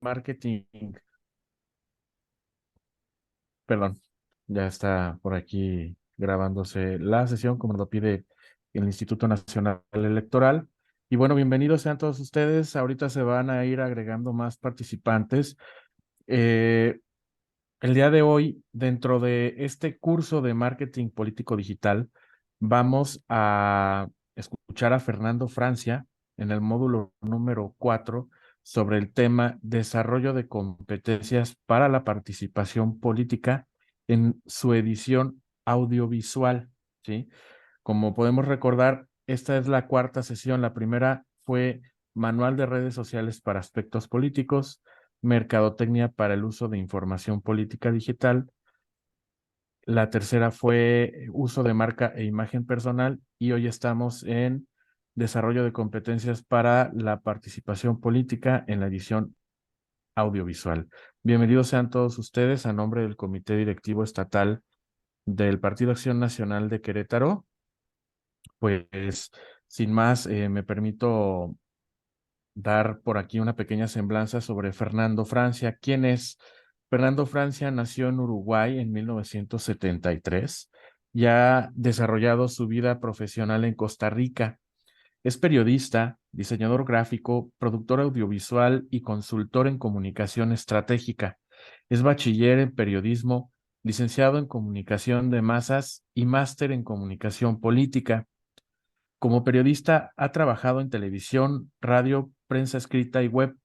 marketing, perdón, ya está por aquí grabándose la sesión como lo pide el Instituto Nacional Electoral. Y bueno, bienvenidos sean todos ustedes. Ahorita se van a ir agregando más participantes. Eh, el día de hoy, dentro de este curso de marketing político digital, vamos a escuchar a Fernando Francia en el módulo número 4 sobre el tema desarrollo de competencias para la participación política en su edición audiovisual, ¿sí? Como podemos recordar, esta es la cuarta sesión. La primera fue Manual de redes sociales para aspectos políticos, Mercadotecnia para el uso de información política digital. La tercera fue Uso de marca e imagen personal y hoy estamos en Desarrollo de competencias para la participación política en la edición audiovisual. Bienvenidos sean todos ustedes a nombre del Comité Directivo Estatal del Partido Acción Nacional de Querétaro. Pues sin más, me permito dar por aquí una pequeña semblanza sobre Fernando Francia. ¿Quién es? Fernando Francia nació en Uruguay en 1973 y ha desarrollado su vida profesional en Costa Rica. Es periodista, diseñador gráfico, productor audiovisual y consultor en comunicación estratégica. Es bachiller en periodismo, licenciado en comunicación de masas y máster en comunicación política. Como periodista ha trabajado en televisión, radio, prensa escrita y web,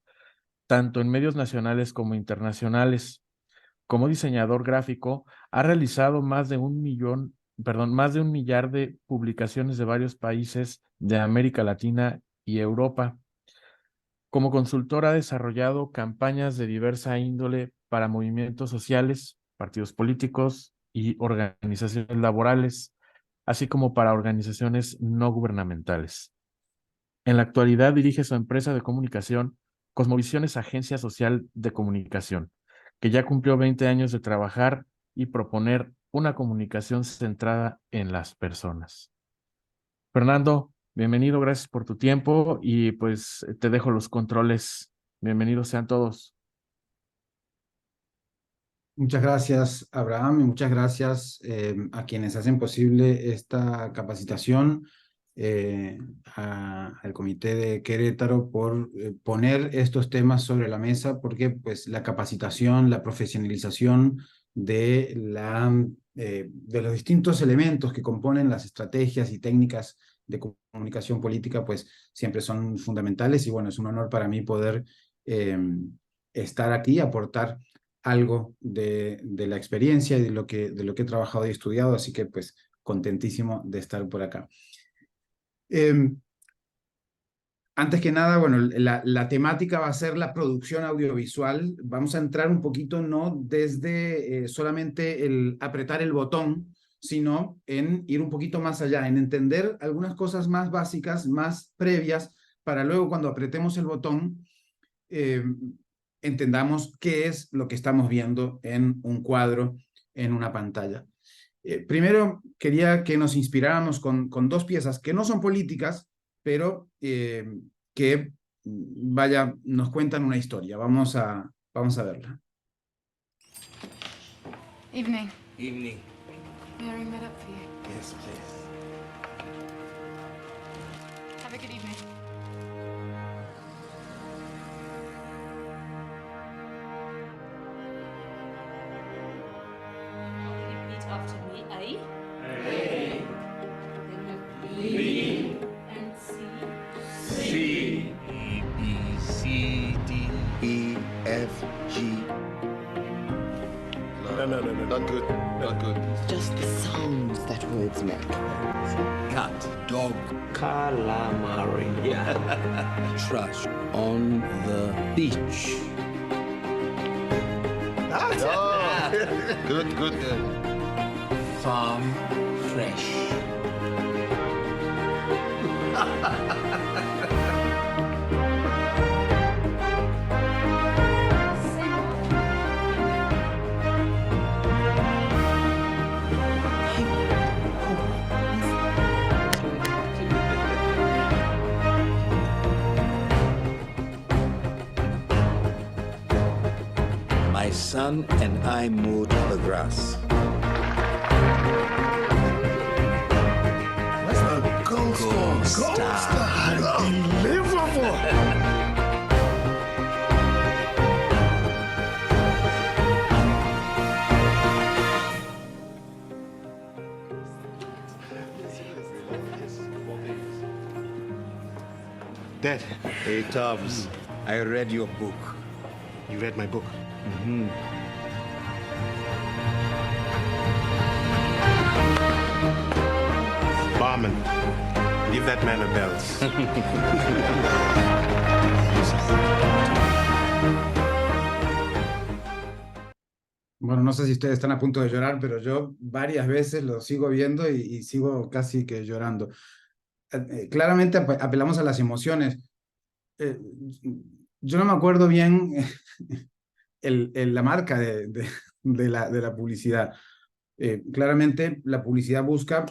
tanto en medios nacionales como internacionales. Como diseñador gráfico, ha realizado más de un millar de publicaciones de varios países de América Latina y Europa. Como consultor ha desarrollado campañas de diversa índole para movimientos sociales, partidos políticos y organizaciones laborales, así como para organizaciones no gubernamentales. En la actualidad dirige su empresa de comunicación, Cosmovisiones Agencia Social de Comunicación, que ya cumplió 20 años de trabajar y proponer una comunicación centrada en las personas. Fernando, bienvenido, gracias por tu tiempo y pues te dejo los controles. Bienvenidos sean todos. Muchas gracias, Abraham, y muchas gracias a quienes hacen posible esta capacitación, al Comité de Querétaro por poner estos temas sobre la mesa, porque pues, la capacitación, la profesionalización de los distintos elementos que componen las estrategias y técnicas de comunicación política, pues siempre son fundamentales y bueno, es un honor para mí poder estar aquí, aportar algo de la experiencia y de lo que he trabajado y estudiado, así que pues contentísimo de estar por acá. Antes que nada, bueno, la temática va a ser la producción audiovisual. Vamos a entrar un poquito no desde solamente el apretar el botón, sino en ir un poquito más allá, en entender algunas cosas más básicas, más previas, para luego cuando apretemos el botón, entendamos qué es lo que estamos viendo en un cuadro, en una pantalla. Primero, quería que nos inspiráramos con dos piezas que no son políticas, pero que, vaya, nos cuentan una historia. Vamos a verla. Evening. Evening. Mary met up for you. Yes, please. Have a good evening. Repeat after me. A. A. Then B. and C. C. A, B, C, D, E, F, G. No. Not good. Not good. Just the sounds that words make. Cat, dog, Calamari. Yeah. trash, on the beach. Good, good. Farm, fresh. son and I mowed the grass. What's the gold star? Gold star. Unbelievable! Dad, Hey, Thomas, I read your book. you read my book. Barman, give that man a belt. Bueno, no sé si ustedes están a punto de llorar, pero yo varias veces lo sigo viendo y sigo casi que llorando. Claramente apelamos a las emociones. Yo no me acuerdo bien la marca de la publicidad. Claramente la publicidad busca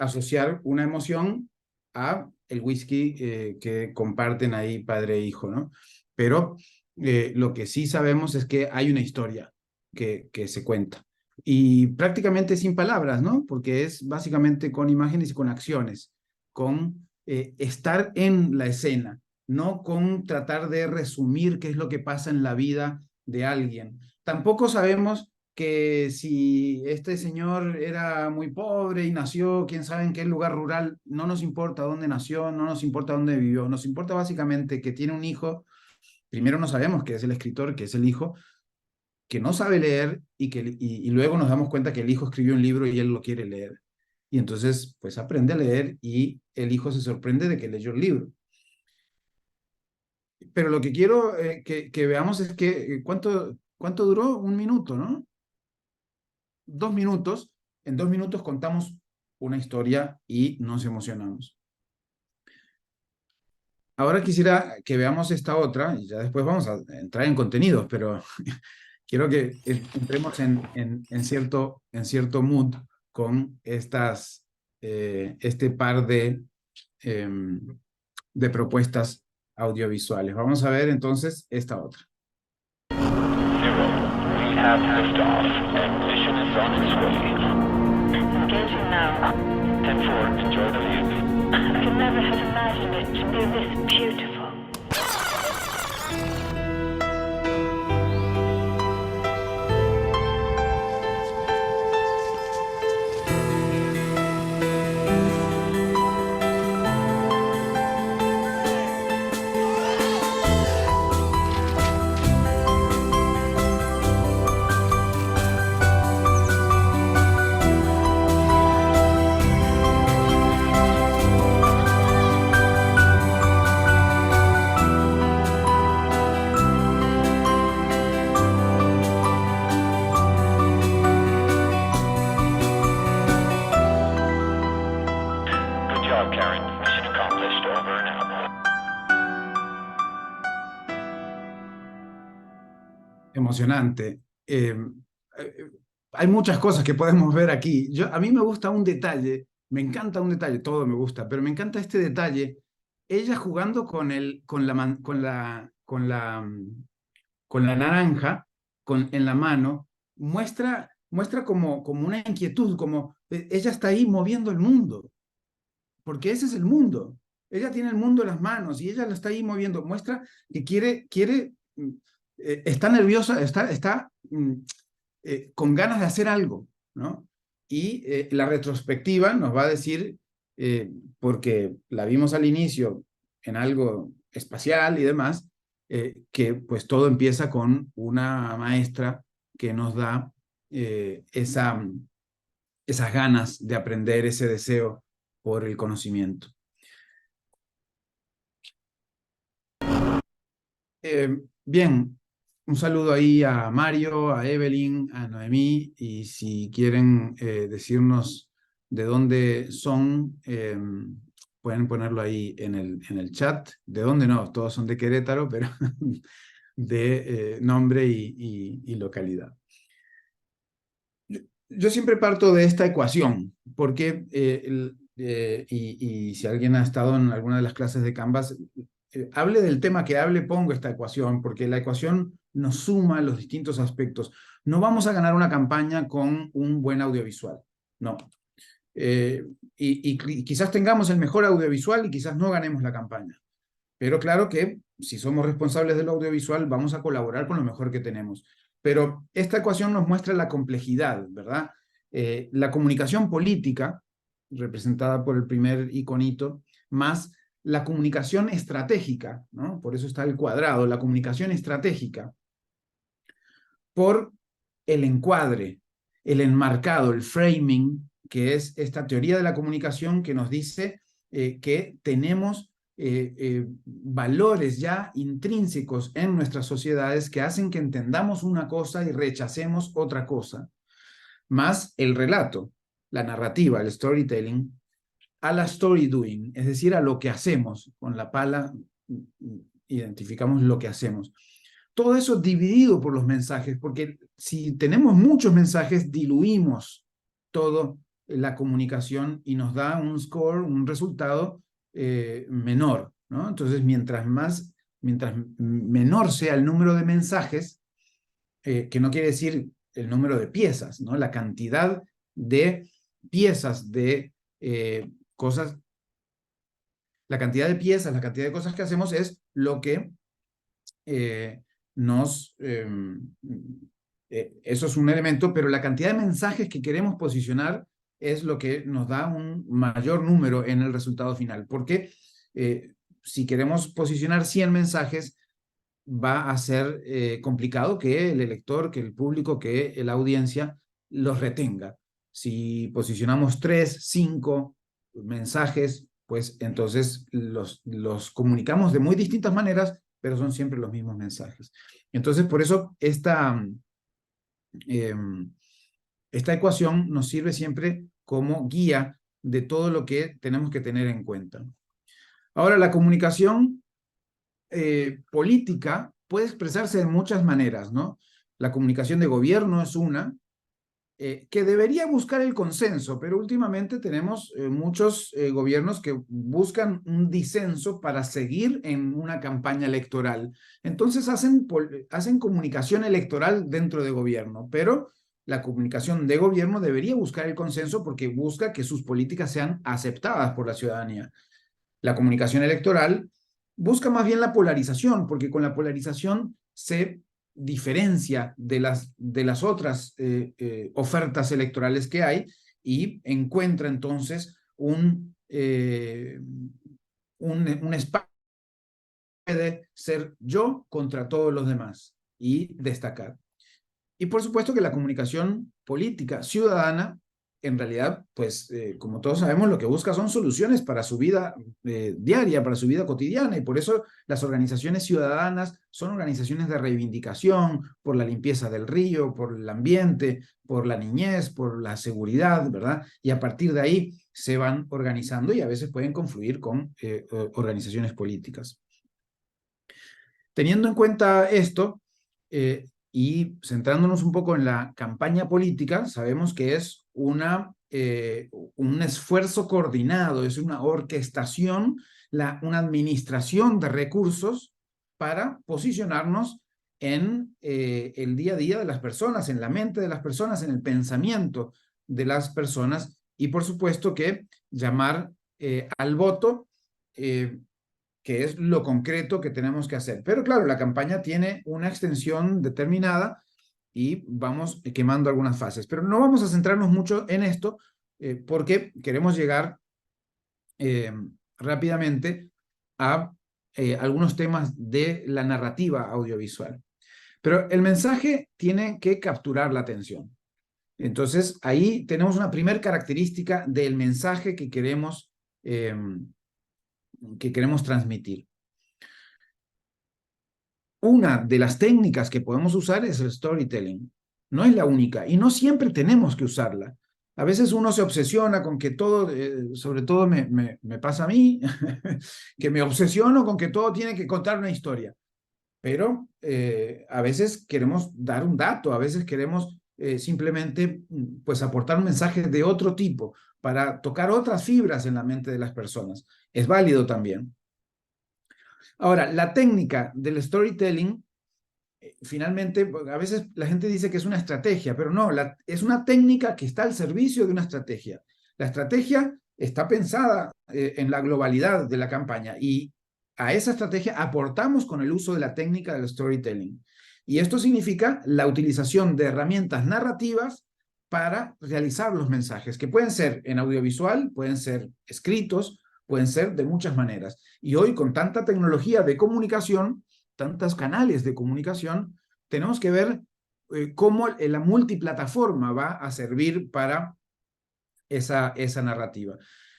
asociar una emoción a el whisky que comparten ahí padre e hijo, ¿no? Pero lo que sí sabemos es que hay una historia que se cuenta. Y prácticamente sin palabras, ¿no? Porque es básicamente con imágenes y con acciones, con estar en la escena, no con tratar de resumir qué es lo que pasa en la vida de alguien. Tampoco sabemos que si este señor era muy pobre y nació, quién sabe en qué lugar rural, no nos importa dónde nació, no nos importa dónde vivió, nos importa básicamente que tiene un hijo. Primero no sabemos que es el escritor, que es el hijo, que no sabe leer y luego nos damos cuenta que el hijo escribió un libro y él lo quiere leer. Y entonces, pues aprende a leer y el hijo se sorprende de que leyó el libro. Pero lo que quiero que veamos es que ¿cuánto duró? 1 minuto, ¿no? 2 minutos. En 2 minutos contamos una historia y nos emocionamos. Ahora quisiera que veamos esta otra, y ya después vamos a entrar en contenidos, pero quiero que entremos en cierto mood con este par de propuestas audiovisuales. Vamos a ver entonces esta otra. We have liftoff, and mission is on its way. Engaging now. 10-4, enjoy the view. I could never have imagined it to be this beautiful. Good job, Karen. Mission accomplished. Over and out. Emocionante. Hay muchas cosas que podemos ver aquí. A mí me gusta un detalle, me encanta un detalle, todo me gusta, pero me encanta este detalle. Ella jugando con la naranja en la mano, muestra como una inquietud, como ella está ahí moviendo el mundo, porque ese es el mundo. Ella tiene el mundo en las manos y ella lo está ahí moviendo. Muestra que quiere está nerviosa, está con ganas de hacer algo, ¿no? Y la retrospectiva nos va a decir, porque la vimos al inicio en algo espacial y demás, que pues todo empieza con una maestra que nos da esas ganas de aprender, ese deseo por el conocimiento. Bien, un saludo ahí a Mario, a Evelyn, a Noemí, y si quieren decirnos de dónde son, pueden ponerlo ahí en el chat. ¿De dónde no? Todos son de Querétaro, pero de nombre y localidad. Yo siempre parto de esta ecuación, porque, y si alguien ha estado en alguna de las clases de Canvas, hable del tema que hable, pongo esta ecuación, porque la ecuación nos suma los distintos aspectos. No vamos a ganar una campaña con un buen audiovisual, no. Y quizás tengamos el mejor audiovisual y quizás no ganemos la campaña. Pero claro que si somos responsables del audiovisual, vamos a colaborar con lo mejor que tenemos. Pero esta ecuación nos muestra la complejidad, ¿verdad? La comunicación política, representada por el primer iconito, más la comunicación estratégica, ¿no? Por eso está el cuadrado, la comunicación estratégica, por el encuadre, el enmarcado, el framing, que es esta teoría de la comunicación que nos dice que tenemos valores ya intrínsecos en nuestras sociedades que hacen que entendamos una cosa y rechacemos otra cosa, más el relato, la narrativa, el storytelling, a la story doing, es decir, a lo que hacemos. Con la pala identificamos lo que hacemos. Todo eso dividido por los mensajes, porque si tenemos muchos mensajes, diluimos toda la comunicación y nos da un score, un resultado menor, ¿no? Entonces, mientras menor sea el número de mensajes, que no quiere decir el número de piezas, ¿no? La cantidad de piezas de cosas, la cantidad de piezas, la cantidad de cosas que hacemos es lo que eso es un elemento, pero la cantidad de mensajes que queremos posicionar es lo que nos da un mayor número en el resultado final, porque si queremos posicionar 100 mensajes, va a ser complicado que el elector, que el público, que la audiencia los retenga. Si posicionamos 3, 5 mensajes, pues entonces los comunicamos de muy distintas maneras, pero son siempre los mismos mensajes. Entonces, por eso esta ecuación nos sirve siempre como guía de todo lo que tenemos que tener en cuenta. Ahora, la comunicación política puede expresarse de muchas maneras, ¿no? La comunicación de gobierno es una, que debería buscar el consenso, pero últimamente tenemos muchos gobiernos que buscan un disenso para seguir en una campaña electoral. Entonces hacen comunicación electoral dentro de gobierno, pero la comunicación de gobierno debería buscar el consenso porque busca que sus políticas sean aceptadas por la ciudadanía. La comunicación electoral busca más bien la polarización, porque con la polarización se diferencia de las otras ofertas electorales que hay y encuentra entonces un espacio de ser yo contra todos los demás y destacar. Y por supuesto que la comunicación política ciudadana, en realidad, pues como todos sabemos, lo que busca son soluciones para su vida diaria, para su vida cotidiana, y por eso las organizaciones ciudadanas son organizaciones de reivindicación por la limpieza del río, por el ambiente, por la niñez, por la seguridad, ¿verdad? Y a partir de ahí se van organizando y a veces pueden confluir con organizaciones políticas. Teniendo en cuenta esto, y centrándonos un poco en la campaña política, sabemos que es un esfuerzo coordinado, es una orquestación, una administración de recursos para posicionarnos en el día a día de las personas, en la mente de las personas, en el pensamiento de las personas, y por supuesto que llamar al voto, que es lo concreto que tenemos que hacer. Pero claro, la campaña tiene una extensión determinada y vamos quemando algunas fases. Pero no vamos a centrarnos mucho en esto porque queremos llegar rápidamente a algunos temas de la narrativa audiovisual. Pero el mensaje tiene que capturar la atención. Entonces, ahí tenemos una primera característica del mensaje que queremos transmitir. Una de las técnicas que podemos usar es el storytelling. No es la única y no siempre tenemos que usarla. A veces uno se obsesiona con que todo, sobre todo me pasa a mí, que me obsesiono con que todo tiene que contar una historia. Pero a veces queremos dar un dato, a veces queremos simplemente pues, aportar un mensaje de otro tipo para tocar otras fibras en la mente de las personas. Es válido también. Ahora, la técnica del storytelling, finalmente, a veces la gente dice que es una estrategia, pero no, es una técnica que está al servicio de una estrategia. La estrategia está pensada en la globalidad de la campaña y a esa estrategia aportamos con el uso de la técnica del storytelling. Y esto significa la utilización de herramientas narrativas para realizar los mensajes, que pueden ser en audiovisual, pueden ser escritos, pueden ser de muchas maneras. Y hoy, con tanta tecnología de comunicación, tantos canales de comunicación, tenemos que ver cómo la multiplataforma va a servir para esa narrativa.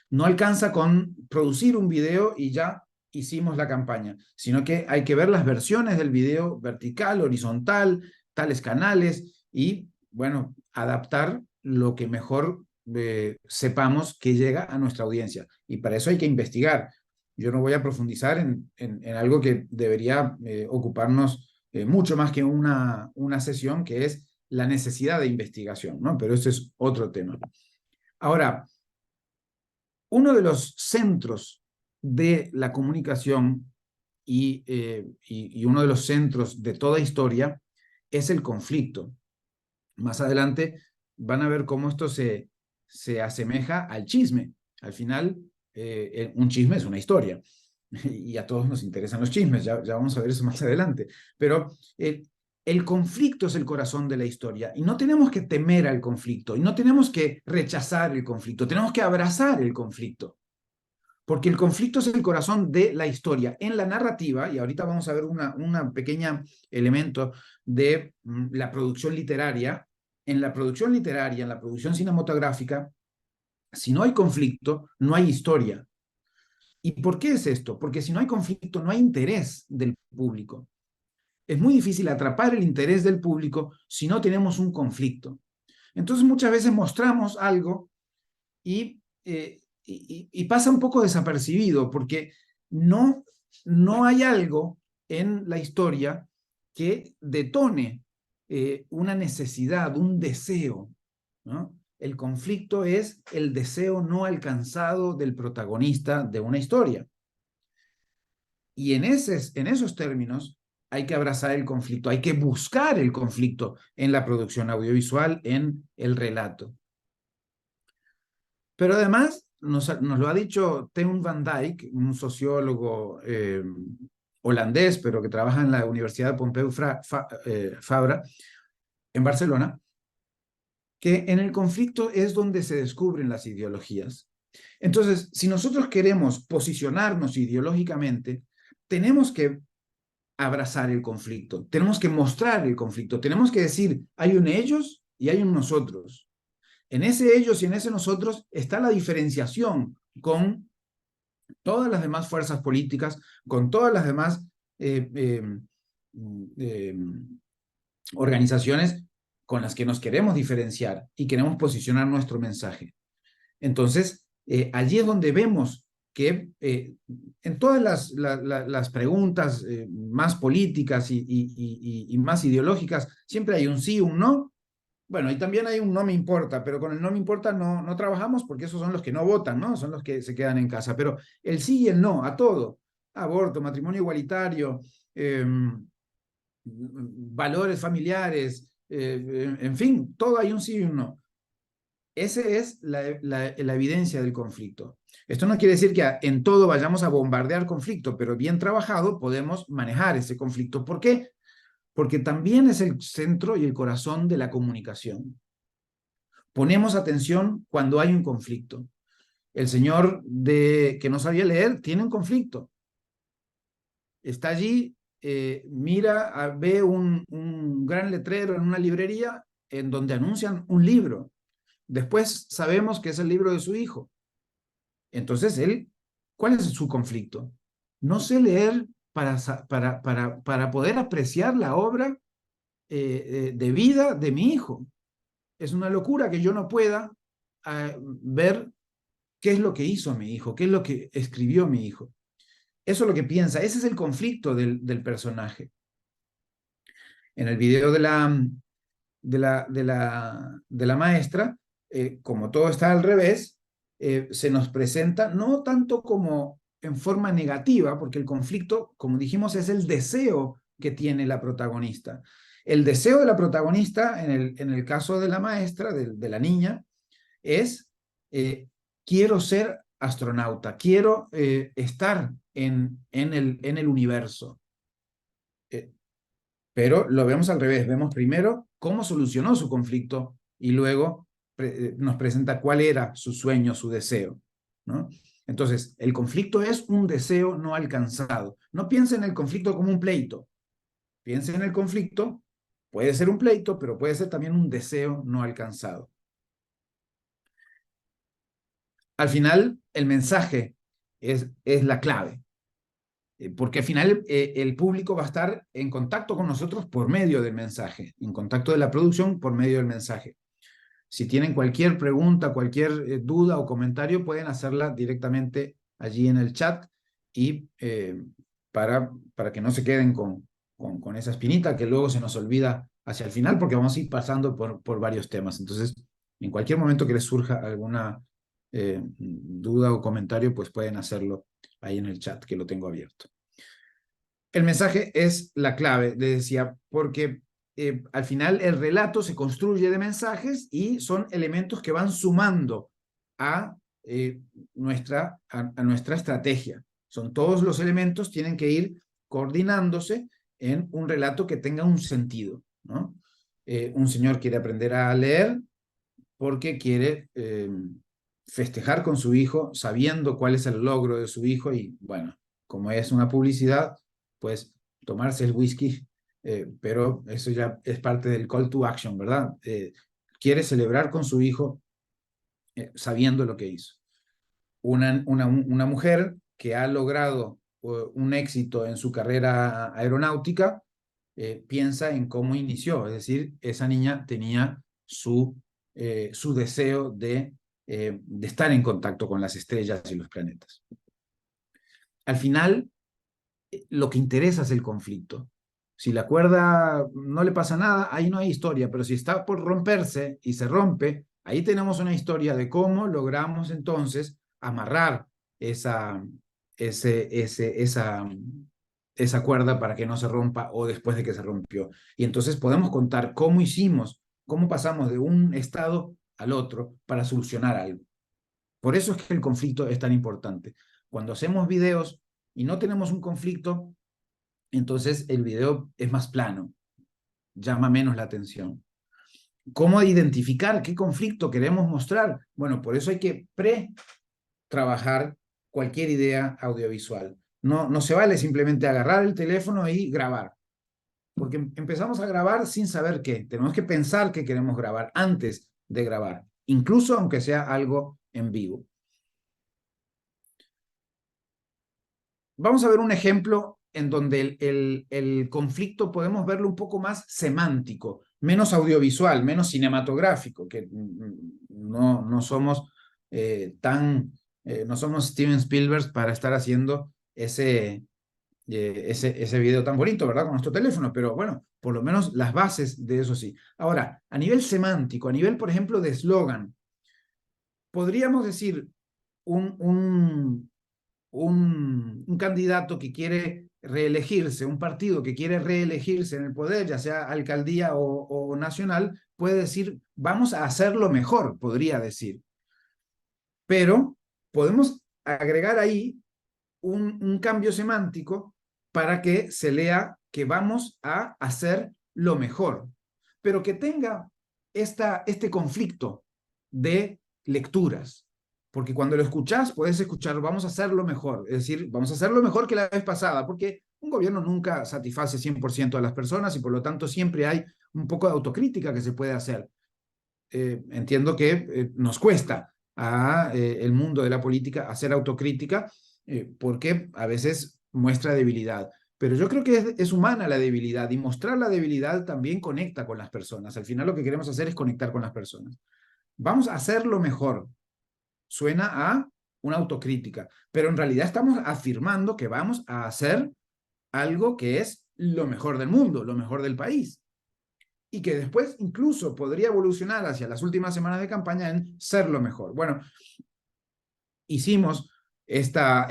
No alcanza con producir un video y ya hicimos la campaña, sino que hay que ver las versiones del video vertical, horizontal, tales canales y, bueno, adaptar lo que mejor sepamos que llega a nuestra audiencia. Y para eso hay que investigar. Yo no voy a profundizar en algo que debería ocuparnos mucho más que una sesión, que es la necesidad de investigación, ¿no? Pero ese es otro tema. Ahora, uno de los centros de la comunicación y uno de los centros de toda historia es el conflicto. Más adelante van a ver cómo esto se asemeja al chisme. Al final, un chisme es una historia. Y a todos nos interesan los chismes, ya vamos a ver eso más adelante. Pero el conflicto es el corazón de la historia y no tenemos que temer al conflicto y no tenemos que rechazar el conflicto, tenemos que abrazar el conflicto. Porque el conflicto es el corazón de la historia. En la narrativa, y ahorita vamos a ver una pequeña elemento de la producción literaria, en la producción literaria, en la producción cinematográfica, si no hay conflicto, no hay historia. ¿Y por qué es esto? Porque si no hay conflicto, no hay interés del público. Es muy difícil atrapar el interés del público si no tenemos un conflicto. Entonces muchas veces mostramos algo y pasa un poco desapercibido porque no hay algo en la historia que detone una necesidad, un deseo, ¿no? El conflicto es el deseo no alcanzado del protagonista de una historia. Y en esos términos hay que abrazar el conflicto, hay que buscar el conflicto en la producción audiovisual, en el relato. Pero además, nos lo ha dicho Teun van Dijk, un sociólogo holandés, pero que trabaja en la Universidad de Pompeu Fabra, en Barcelona, que en el conflicto es donde se descubren las ideologías. Entonces, si nosotros queremos posicionarnos ideológicamente, tenemos que abrazar el conflicto, tenemos que mostrar el conflicto, tenemos que decir, hay un ellos y hay un nosotros. En ese ellos y en ese nosotros está la diferenciación con todas las demás fuerzas políticas, con todas las demás organizaciones con las que nos queremos diferenciar y queremos posicionar nuestro mensaje. Entonces, allí es donde vemos que en todas las preguntas más políticas y más ideológicas, siempre hay un sí, un no. Bueno, y también hay un no me importa, pero con el no me importa no trabajamos porque esos son los que no votan, ¿no? Son los que se quedan en casa. Pero el sí y el no, a todo. Aborto, matrimonio igualitario, valores familiares, en fin, todo hay un sí y un no. Esa es la evidencia del conflicto. Esto no quiere decir que en todo vayamos a bombardear conflicto, pero bien trabajado podemos manejar ese conflicto. ¿Por qué? Porque también es el centro y el corazón de la comunicación. Ponemos atención cuando hay un conflicto. El señor que no sabía leer tiene un conflicto. Está allí, mira, ve un gran letrero en una librería en donde anuncian un libro. Después sabemos que es el libro de su hijo. Entonces ¿cuál es su conflicto? No sé leer para poder apreciar la obra de vida de mi hijo. Es una locura que yo no pueda ver qué es lo que hizo mi hijo, qué es lo que escribió mi hijo. Eso es lo que piensa, ese es el conflicto del personaje. En el video de la maestra, como todo está al revés, se nos presenta no tanto como en forma negativa, porque el conflicto, como dijimos, es el deseo que tiene la protagonista. El deseo de la protagonista, en el caso de la maestra, de la niña, es quiero ser astronauta, quiero estar en el universo. Pero lo vemos al revés, vemos primero cómo solucionó su conflicto y luego nos presenta cuál era su sueño, su deseo, ¿no? Entonces, el conflicto es un deseo no alcanzado. No piense en el conflicto como un pleito. Piense en el conflicto, puede ser un pleito, pero puede ser también un deseo no alcanzado. Al final, el mensaje es la clave. Porque al final el público va a estar en contacto con nosotros por medio del mensaje, en contacto de la producción por medio del mensaje. Si tienen cualquier pregunta, cualquier duda o comentario, pueden hacerla directamente allí en el chat y para que no se queden con esa espinita que luego se nos olvida hacia el final, porque vamos a ir pasando por varios temas. Entonces, en cualquier momento que les surja alguna duda o comentario, pues pueden hacerlo ahí en el chat, que lo tengo abierto. El mensaje es la clave, les decía, porque al final el relato se construye de mensajes y son elementos que van sumando a nuestra estrategia. Son todos los elementos, tienen que ir coordinándose en un relato que tenga un sentido, ¿no? Un señor quiere aprender a leer porque quiere festejar con su hijo, sabiendo cuál es el logro de su hijo y, bueno, como es una publicidad, pues tomarse el whisky, pero eso ya es parte del call to action, ¿verdad? Quiere celebrar con su hijo sabiendo lo que hizo. Una mujer que ha logrado un éxito en su carrera aeronáutica, piensa en cómo inició, es decir, esa niña tenía su deseo de estar en contacto con las estrellas y los planetas. Al final, lo que interesa es el conflicto. Si la cuerda no le pasa nada, ahí no hay historia, pero si está por romperse y se rompe, ahí tenemos una historia de cómo logramos entonces amarrar esa cuerda para que no se rompa o después de que se rompió. Y entonces podemos contar cómo hicimos, cómo pasamos de un estado al otro para solucionar algo. Por eso es que el conflicto es tan importante. Cuando hacemos videos y no tenemos un conflicto, entonces el video es más plano, llama menos la atención. ¿Cómo identificar qué conflicto queremos mostrar? Bueno, por eso hay que trabajar cualquier idea audiovisual. No se vale simplemente agarrar el teléfono y grabar, porque empezamos a grabar sin saber qué. Tenemos que pensar qué queremos grabar antes de grabar, incluso aunque sea algo en vivo. Vamos a ver un ejemplo en donde el conflicto podemos verlo un poco más semántico, menos audiovisual, menos cinematográfico, que no somos no somos Steven Spielberg para estar haciendo ese video tan bonito, ¿verdad? Con nuestro teléfono, pero bueno, por lo menos las bases de eso sí. Ahora, a nivel semántico, a nivel, por ejemplo, de eslogan, podríamos decir un candidato que quiere reelegirse, un partido que quiere reelegirse en el poder, ya sea alcaldía o nacional, puede decir, vamos a hacerlo mejor, podría decir. Pero podemos agregar ahí un cambio semántico para que se lea que vamos a hacer lo mejor, pero que tenga este conflicto de lecturas. Porque cuando lo escuchás, puedes escuchar, vamos a hacerlo mejor. Es decir, vamos a hacerlo mejor que la vez pasada, porque un gobierno nunca satisface 100% a las personas y por lo tanto siempre hay un poco de autocrítica que se puede hacer. Entiendo que nos cuesta a el mundo de la política hacer autocrítica porque a veces muestra debilidad. Pero yo creo que es humana la debilidad y mostrar la debilidad también conecta con las personas. Al final lo que queremos hacer es conectar con las personas. Vamos a hacerlo mejor. Suena a una autocrítica, pero en realidad estamos afirmando que vamos a hacer algo que es lo mejor del mundo, lo mejor del país, y que después incluso podría evolucionar hacia las últimas semanas de campaña en ser lo mejor. Bueno, hicimos esta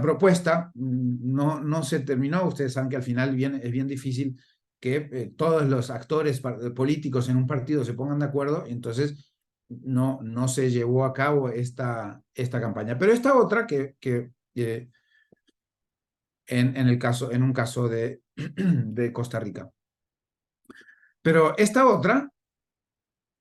propuesta no se terminó. Ustedes saben que al final es bien difícil que todos los actores políticos en un partido se pongan de acuerdo, entonces no se llevó a cabo esta campaña. Pero esta otra en un caso de Costa Rica. Pero esta otra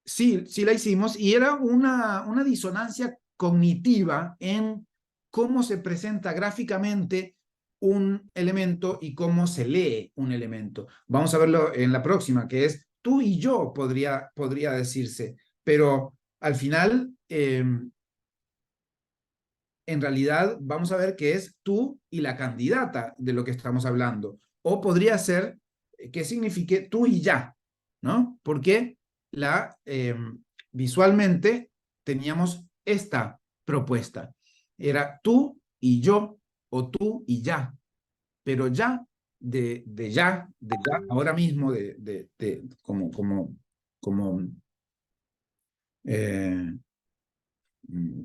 sí la hicimos, y era una disonancia cognitiva en cómo se presenta gráficamente un elemento y cómo se lee un elemento. Vamos a verlo en la próxima, que es tú y yo, podría decirse, pero al final, en realidad, vamos a ver que es tú y la candidata de lo que estamos hablando. O podría ser que signifique tú y ya, ¿no? Porque visualmente teníamos esta propuesta. Era tú y yo, o tú y ya. Pero ya, de ya, ahora mismo,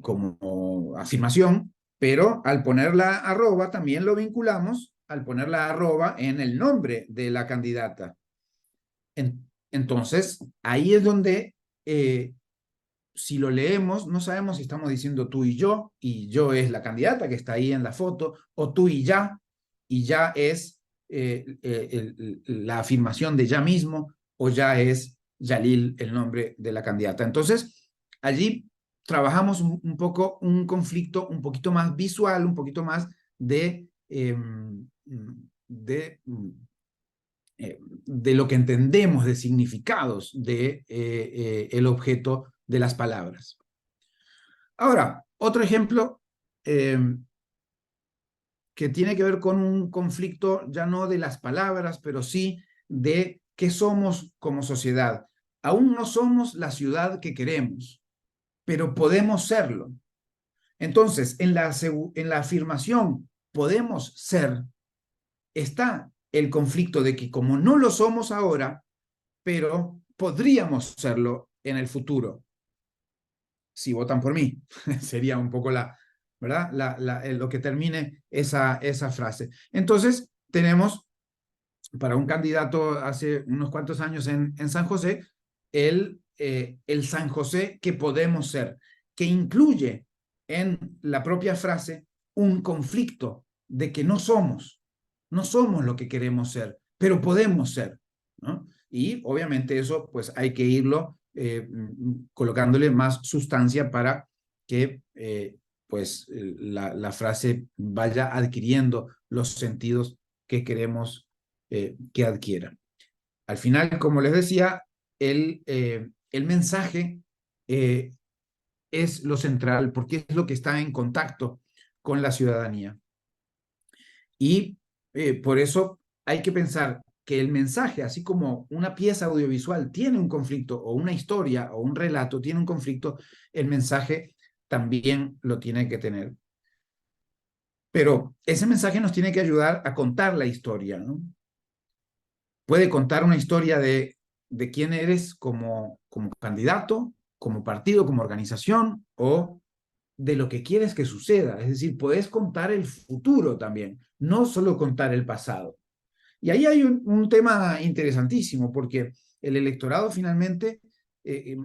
como afirmación, pero al poner la arroba también lo vinculamos al poner la arroba en el nombre de la candidata. Entonces, ahí es donde, si lo leemos, no sabemos si estamos diciendo tú y yo es la candidata que está ahí en la foto, o tú y ya es la afirmación de ya mismo, o ya es Yalil el nombre de la candidata. Entonces, allí trabajamos un poco un conflicto un poquito más visual, un poquito más de lo que entendemos de significados de el objeto de las palabras. Ahora, otro ejemplo que tiene que ver con un conflicto ya no de las palabras, pero sí de qué somos como sociedad. Aún no somos la ciudad que queremos, pero podemos serlo. Entonces, en la afirmación podemos ser, está el conflicto de que como no lo somos ahora, pero podríamos serlo en el futuro. Si votan por mí, sería un poco ¿verdad? Lo que termine esa frase. Entonces, tenemos para un candidato hace unos cuantos años en San José, el San José que podemos ser, que incluye en la propia frase un conflicto de que no somos lo que queremos ser, pero podemos ser, ¿no? Y obviamente eso pues hay que irlo colocándole más sustancia para que pues la frase vaya adquiriendo los sentidos que queremos que adquiera. Al final, como les decía, el mensaje es lo central, porque es lo que está en contacto con la ciudadanía. Y por eso hay que pensar que el mensaje, así como una pieza audiovisual tiene un conflicto, o una historia o un relato tiene un conflicto, el mensaje también lo tiene que tener. Pero ese mensaje nos tiene que ayudar a contar la historia, ¿no? Puede contar una historia de quién eres como candidato, como partido, como organización, o de lo que quieres que suceda. Es decir, puedes contar el futuro también, no solo contar el pasado. Y ahí hay un tema interesantísimo, porque el electorado finalmente,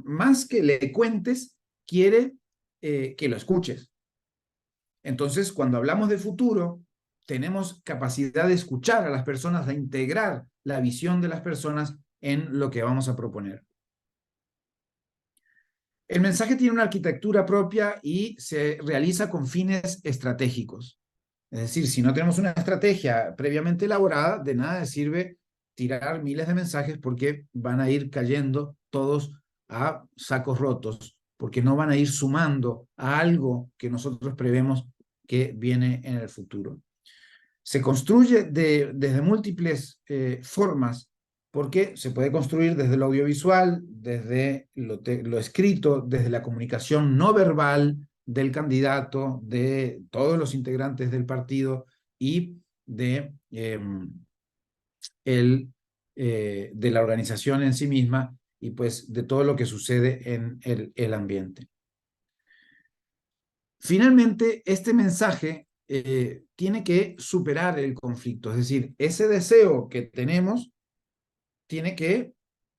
más que le cuentes, quiere que lo escuches. Entonces, cuando hablamos de futuro, tenemos capacidad de escuchar a las personas, de integrar la visión de las personas en lo que vamos a proponer. El mensaje tiene una arquitectura propia y se realiza con fines estratégicos. Es decir, si no tenemos una estrategia previamente elaborada, de nada sirve tirar miles de mensajes, porque van a ir cayendo todos a sacos rotos, porque no van a ir sumando a algo que nosotros prevemos que viene en el futuro. Se construye desde múltiples formas, porque se puede construir desde lo audiovisual, desde lo escrito, desde la comunicación no verbal del candidato, de todos los integrantes del partido y de la organización en sí misma, y pues de todo lo que sucede en el ambiente. finalmente, este mensaje tiene que superar el conflicto, es decir, ese deseo que tenemos tiene que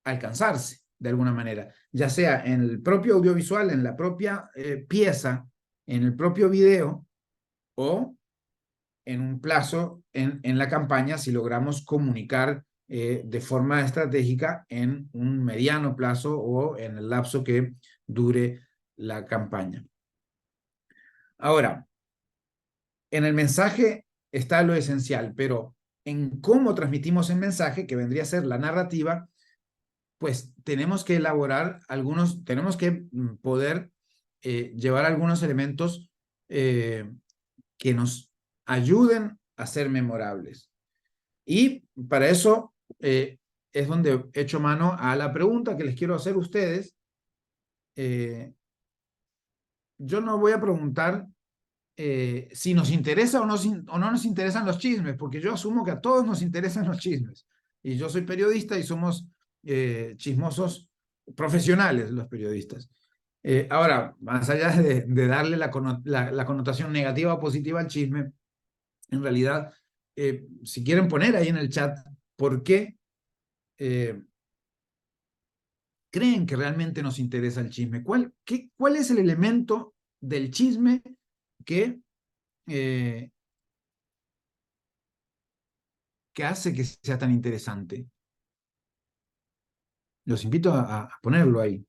alcanzarse de alguna manera, ya sea en el propio audiovisual, en la propia pieza, en el propio video, o en un plazo en la campaña si logramos comunicar de forma estratégica en un mediano plazo o en el lapso que dure la campaña. Ahora, en el mensaje está lo esencial, pero en cómo transmitimos el mensaje, que vendría a ser la narrativa, pues tenemos que elaborar algunos, tenemos que poder llevar algunos elementos que nos ayuden a ser memorables. Y para eso es donde echo mano a la pregunta que les quiero hacer a ustedes. Yo no voy a preguntar si nos interesa o no nos interesan los chismes, porque yo asumo que a todos nos interesan los chismes. Y yo soy periodista y somos chismosos profesionales los periodistas. Ahora, más allá de darle la connotación negativa o positiva al chisme, en realidad, si quieren poner ahí en el chat por qué creen que realmente nos interesa el chisme. ¿Cuál es el elemento del chisme que hace que sea tan interesante? Los invito a ponerlo ahí.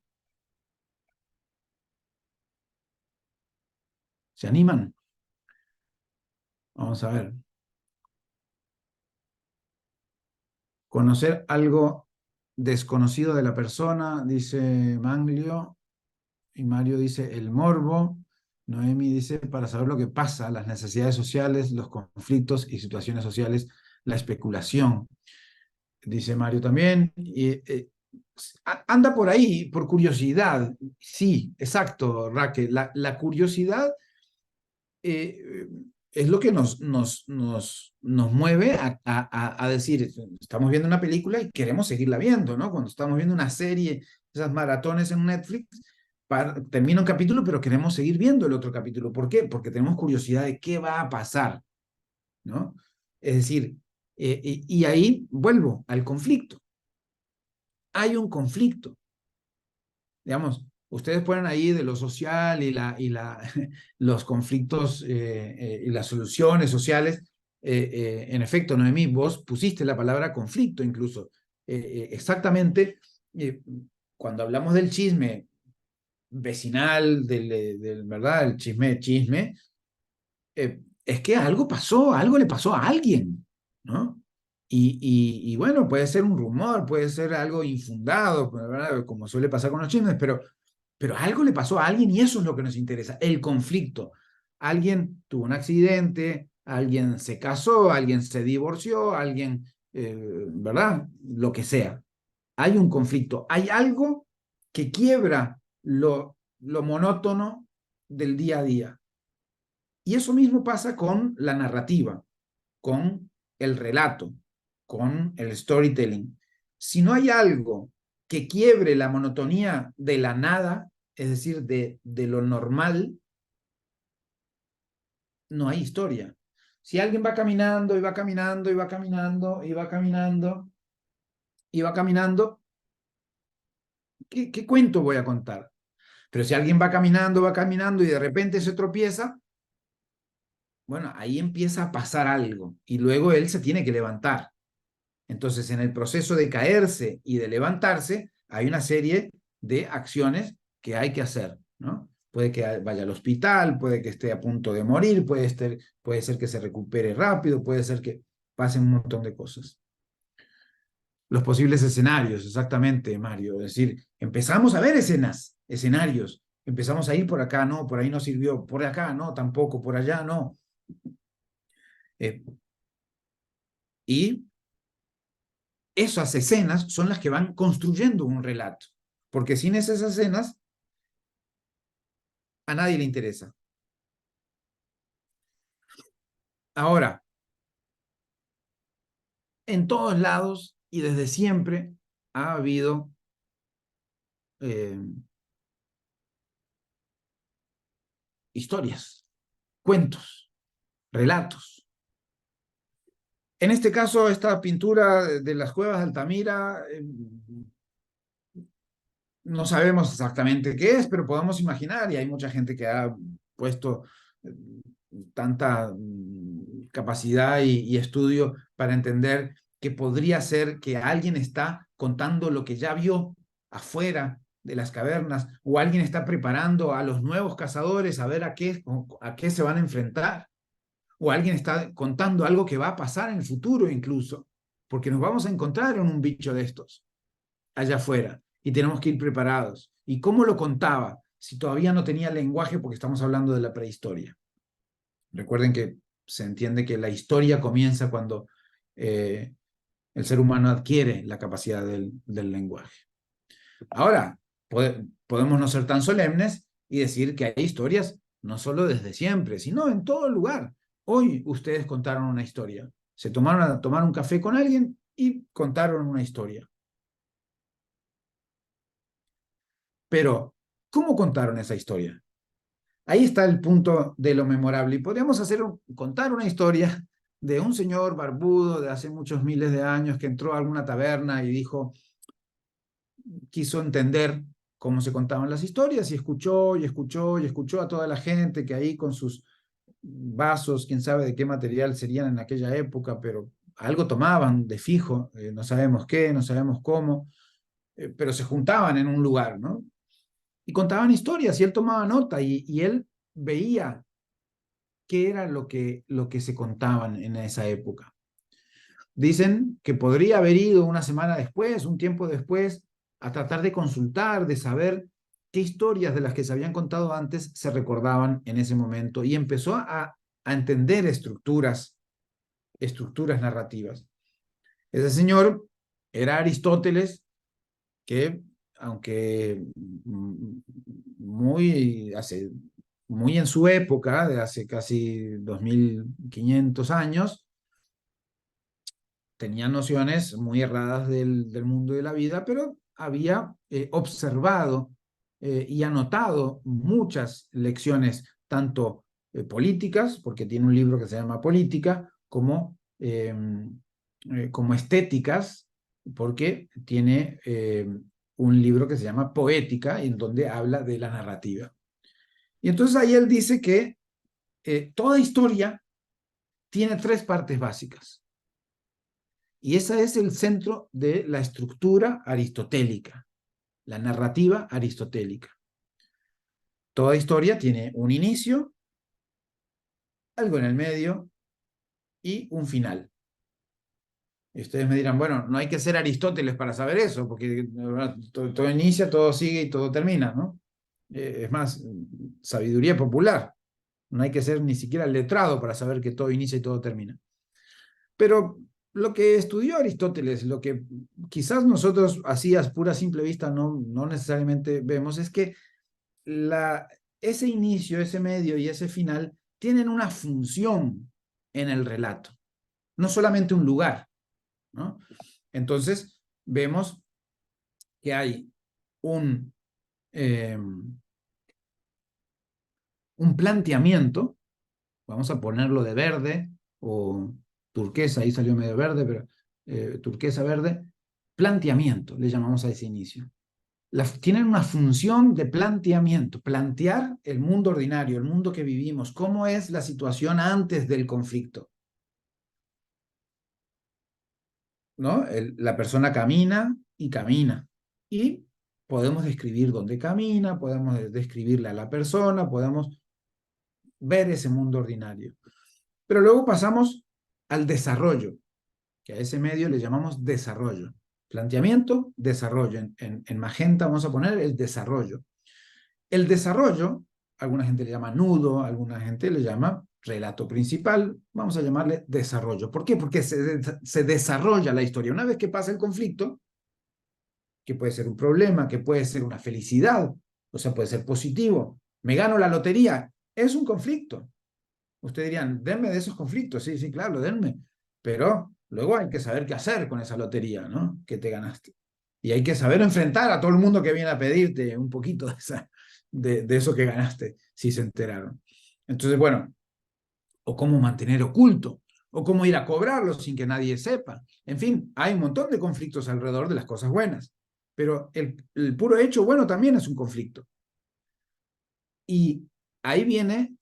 ¿Se animan? Vamos a ver. Conocer algo desconocido de la persona, dice Manglio. Y Mario dice el morbo. Noemi dice para saber lo que pasa, las necesidades sociales, los conflictos y situaciones sociales, la especulación. Dice Mario también. Anda por ahí, por curiosidad. Sí, exacto, Raquel. La curiosidad es lo que nos mueve a decir, estamos viendo una película y queremos seguirla viendo, ¿no? Cuando estamos viendo una serie, esas maratones en Netflix, termina un capítulo, pero queremos seguir viendo el otro capítulo. ¿Por qué? Porque tenemos curiosidad de qué va a pasar, ¿no? Es decir, y ahí vuelvo al conflicto. Hay un conflicto. Digamos, ustedes ponen ahí de lo social los conflictos y las soluciones sociales. En efecto, Noemí, vos pusiste la palabra conflicto incluso. Exactamente, cuando hablamos del chisme vecinal, ¿verdad? El chisme, es que algo pasó, algo le pasó a alguien, ¿no? Y bueno, puede ser un rumor, puede ser algo infundado, ¿verdad? Como suele pasar con los chismes, pero algo le pasó a alguien y eso es lo que nos interesa, el conflicto. Alguien tuvo un accidente, alguien se casó, alguien se divorció, alguien, ¿verdad? Lo que sea. Hay un conflicto, hay algo que quiebra lo monótono del día a día. Y eso mismo pasa con la narrativa, con el relato, con el storytelling. Si no hay algo que quiebre la monotonía de la nada, es decir, de lo normal, no hay historia. Si alguien va caminando y va caminando y va caminando y va caminando y va caminando, ¿qué cuento voy a contar? Pero si alguien va caminando y de repente se tropieza, bueno, ahí empieza a pasar algo y luego él se tiene que levantar. Entonces, en el proceso de caerse y de levantarse, hay una serie de acciones que hay que hacer, ¿no? Puede que vaya al hospital, puede que esté a punto de morir, puede ser que se recupere rápido, puede ser que pasen un montón de cosas. Los posibles escenarios, exactamente, Mario. Es decir, empezamos a ver escenarios. Empezamos a ir por acá, no, por ahí no sirvió, por acá, no, tampoco, por allá, no. Y esas escenas son las que van construyendo un relato, porque sin esas escenas a nadie le interesa. Ahora, en todos lados y desde siempre ha habido historias, cuentos, relatos. En este caso, esta pintura de las cuevas de Altamira, no sabemos exactamente qué es, pero podemos imaginar, y hay mucha gente que ha puesto tanta capacidad y estudio para entender que podría ser que alguien está contando lo que ya vio afuera de las cavernas, o alguien está preparando a los nuevos cazadores a ver a qué se van a enfrentar, o alguien está contando algo que va a pasar en el futuro incluso, porque nos vamos a encontrar en un bicho de estos allá afuera y tenemos que ir preparados. ¿Y cómo lo contaba si todavía no tenía lenguaje, porque estamos hablando de la prehistoria? Recuerden que se entiende que la historia comienza cuando el ser humano adquiere la capacidad del lenguaje. Ahora, podemos no ser tan solemnes y decir que hay historias no solo desde siempre, sino en todo lugar. Hoy ustedes contaron una historia. Se tomaron a tomar un café con alguien y contaron una historia. Pero, ¿cómo contaron esa historia? Ahí está el punto de lo memorable. Y podríamos contar una historia de un señor barbudo de hace muchos miles de años que entró a alguna taberna y quiso entender cómo se contaban las historias, y escuchó a toda la gente que ahí con sus vasos, quién sabe de qué material serían en aquella época, pero algo tomaban de fijo, no sabemos qué, no sabemos cómo, pero se juntaban en un lugar, ¿no? Y contaban historias, y él tomaba nota, y él veía qué era lo que se contaban en esa época. Dicen que podría haber ido una semana después, un tiempo después, a tratar de consultar, de saber qué historias de las que se habían contado antes se recordaban en ese momento, y empezó a entender estructuras narrativas. Ese señor era Aristóteles, que aunque muy en su época, de hace casi 2500 años, tenía nociones muy erradas del mundo de la vida, pero había observado y anotado muchas lecciones, tanto políticas, porque tiene un libro que se llama Política, como estéticas, porque tiene un libro que se llama Poética, en donde habla de la narrativa. Y entonces ahí él dice que toda historia tiene 3 partes básicas. Y ese es el centro de la estructura aristotélica, la narrativa aristotélica. Toda historia tiene un inicio, algo en el medio y un final. Y ustedes me dirán, bueno, no hay que ser Aristóteles para saber eso, porque todo inicia, todo sigue y todo termina, ¿no? Es más, sabiduría popular. No hay que ser ni siquiera letrado para saber que todo inicia y todo termina. Pero lo que estudió Aristóteles, lo que quizás nosotros así a pura simple vista no necesariamente vemos, es que ese inicio, ese medio y ese final tienen una función en el relato, no solamente un lugar, ¿no? Entonces vemos que hay un planteamiento, vamos a ponerlo de verde o turquesa, ahí salió medio verde, pero turquesa verde, planteamiento, le llamamos a ese inicio. Tienen una función de planteamiento, plantear el mundo ordinario, el mundo que vivimos, cómo es la situación antes del conflicto, ¿no? La persona camina y camina, y podemos describir dónde camina, podemos describirle a la persona, podemos ver ese mundo ordinario. Pero luego pasamos al desarrollo, que a ese medio le llamamos desarrollo. Planteamiento, desarrollo. En magenta vamos a poner el desarrollo. El desarrollo, alguna gente le llama nudo, alguna gente le llama relato principal, vamos a llamarle desarrollo. ¿Por qué? Porque se desarrolla la historia. Una vez que pasa el conflicto, que puede ser un problema, que puede ser una felicidad, o sea, puede ser positivo. Me gano la lotería, es un conflicto. Ustedes dirían, denme de esos conflictos. Sí, claro, denme. Pero luego hay que saber qué hacer con esa lotería, ¿no? Que te ganaste. Y hay que saber enfrentar a todo el mundo que viene a pedirte un poquito de eso que ganaste, si se enteraron. Entonces, bueno, o cómo mantener oculto, o cómo ir a cobrarlo sin que nadie sepa. En fin, hay un montón de conflictos alrededor de las cosas buenas, pero el puro hecho bueno también es un conflicto. Y ahí viene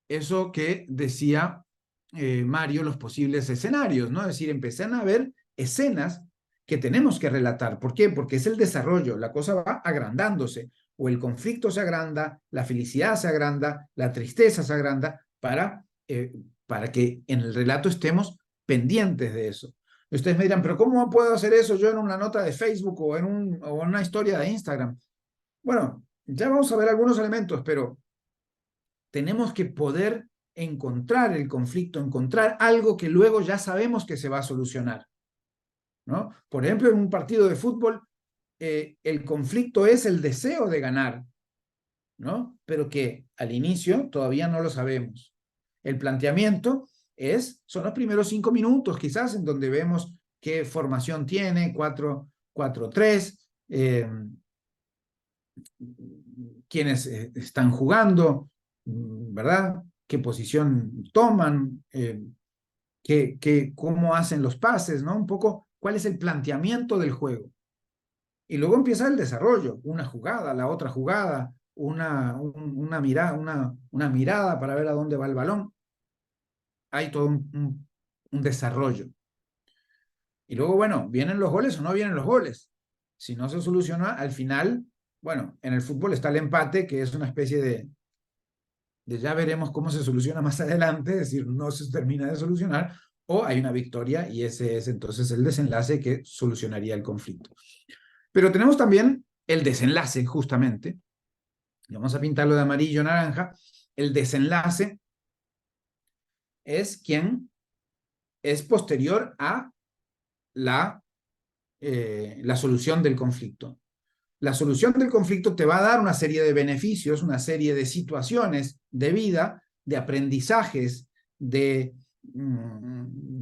eso que decía Mario, los posibles escenarios, ¿no? Es decir, empiezan a ver escenas que tenemos que relatar. ¿Por qué? Porque es el desarrollo, la cosa va agrandándose, o el conflicto se agranda, la felicidad se agranda, la tristeza se agranda, para que en el relato estemos pendientes de eso. Ustedes me dirán, pero ¿cómo puedo hacer eso yo en una nota de Facebook o en una historia de Instagram? Bueno, ya vamos a ver algunos elementos, pero tenemos que poder encontrar el conflicto, encontrar algo que luego ya sabemos que se va a solucionar, ¿no? Por ejemplo, en un partido de fútbol, el conflicto es el deseo de ganar, ¿no? Pero que al inicio todavía no lo sabemos. El planteamiento son los primeros 5 minutos, quizás, en donde vemos qué formación tiene, 4-4-3, quiénes están jugando, ¿verdad? ¿Qué posición toman? ¿Cómo hacen los pases, ¿no? Un poco, ¿cuál es el planteamiento del juego? Y luego empieza el desarrollo, una jugada, la otra jugada, una mirada para ver a dónde va el balón. Hay todo un desarrollo. Y luego, bueno, ¿vienen los goles o no vienen los goles? Si no se soluciona, al final, bueno, en el fútbol está el empate, que es una especie de ya veremos cómo se soluciona más adelante, es decir, no se termina de solucionar, o hay una victoria y ese es entonces el desenlace que solucionaría el conflicto. Pero tenemos también el desenlace, justamente. Vamos a pintarlo de amarillo naranja. El desenlace es quien es posterior a la solución del conflicto. La solución del conflicto te va a dar una serie de beneficios, una serie de situaciones de vida, de aprendizajes, de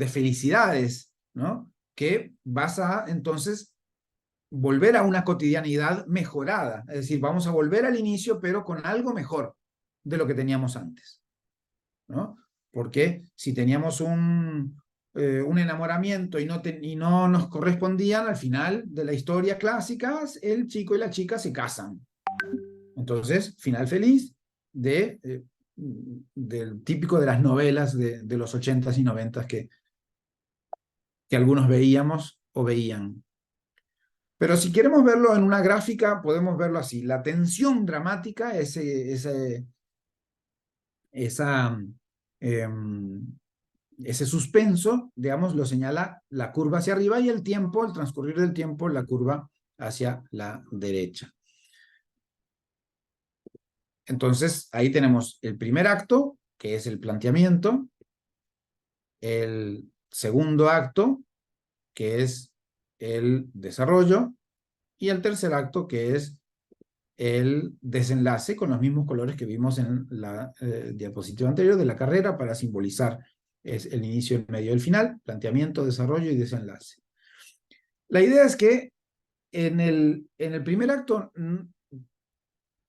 felicidades, ¿no? Que vas a entonces volver a una cotidianidad mejorada. Es decir, vamos a volver al inicio, pero con algo mejor de lo que teníamos antes, ¿no? Porque si teníamos un enamoramiento y no nos correspondían, al final de la historia clásica, el chico y la chica se casan. Entonces, final feliz del típico de las novelas de los 80s y 90s que algunos veíamos o veían. Pero si queremos verlo en una gráfica, podemos verlo así. La tensión dramática, ese suspenso, digamos, lo señala la curva hacia arriba y el tiempo, el transcurrir del tiempo, la curva hacia la derecha. Entonces, ahí tenemos el primer acto, que es el planteamiento, el segundo acto, que es el desarrollo, y el tercer acto, que es el desenlace, con los mismos colores que vimos en la diapositiva anterior de la carrera, para simbolizar el inicio, el medio y el final, planteamiento, desarrollo y desenlace. La idea es que en el primer acto,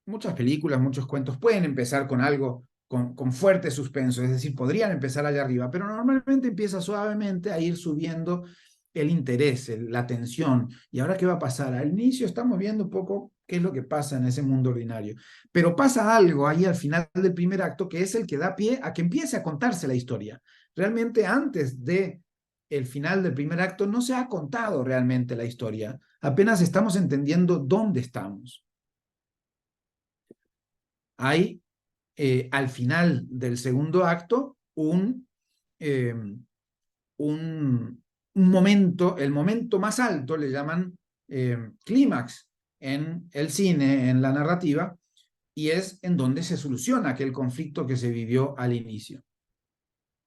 muchas películas, muchos cuentos pueden empezar con algo, con fuerte suspenso, es decir, podrían empezar allá arriba, pero normalmente empieza suavemente a ir subiendo el interés, la tensión. ¿Y ahora qué va a pasar? Al inicio estamos viendo un poco qué es lo que pasa en ese mundo ordinario, pero pasa algo ahí al final del primer acto que es el que da pie a que empiece a contarse la historia. Realmente antes de el final del primer acto no se ha contado realmente la historia, apenas estamos entendiendo dónde estamos. Hay al final del segundo acto un momento, el momento más alto, le llaman clímax en el cine, en la narrativa, y es en donde se soluciona aquel conflicto que se vivió al inicio,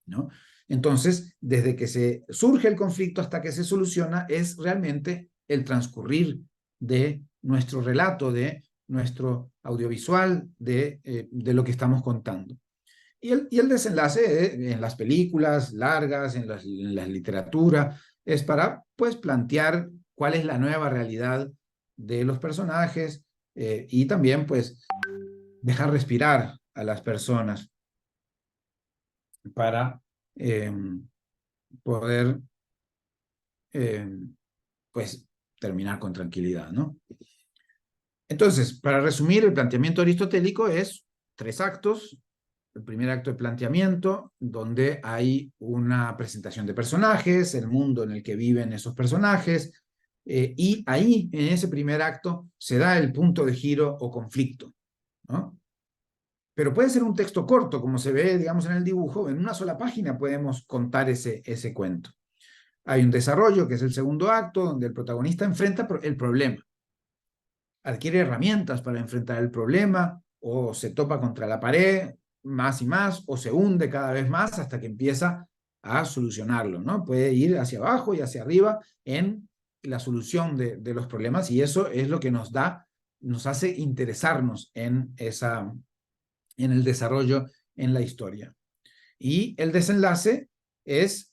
¿no? Entonces, desde que se surge el conflicto hasta que se soluciona, es realmente el transcurrir de nuestro relato, de nuestro audiovisual, de lo que estamos contando. Y el desenlace en las películas largas, en la literatura, es para, pues, plantear cuál es la nueva realidad de los personajes y también, pues, dejar respirar a las personas. para poder pues terminar con tranquilidad, ¿no? Entonces, para resumir, el planteamiento aristotélico es 3 actos. El primer acto de planteamiento, donde hay una presentación de personajes, el mundo en el que viven esos personajes, y ahí, en ese primer acto, se da el punto de giro o conflicto, ¿no? Pero puede ser un texto corto, como se ve, digamos, en el dibujo. En una sola página podemos contar ese cuento. Hay un desarrollo, que es el segundo acto, donde el protagonista enfrenta el problema. Adquiere herramientas para enfrentar el problema, o se topa contra la pared, más y más, o se hunde cada vez más hasta que empieza a solucionarlo, ¿no? Puede ir hacia abajo y hacia arriba en la solución de los problemas, y eso es lo que nos hace interesarnos en el desarrollo, en la historia. Y el desenlace es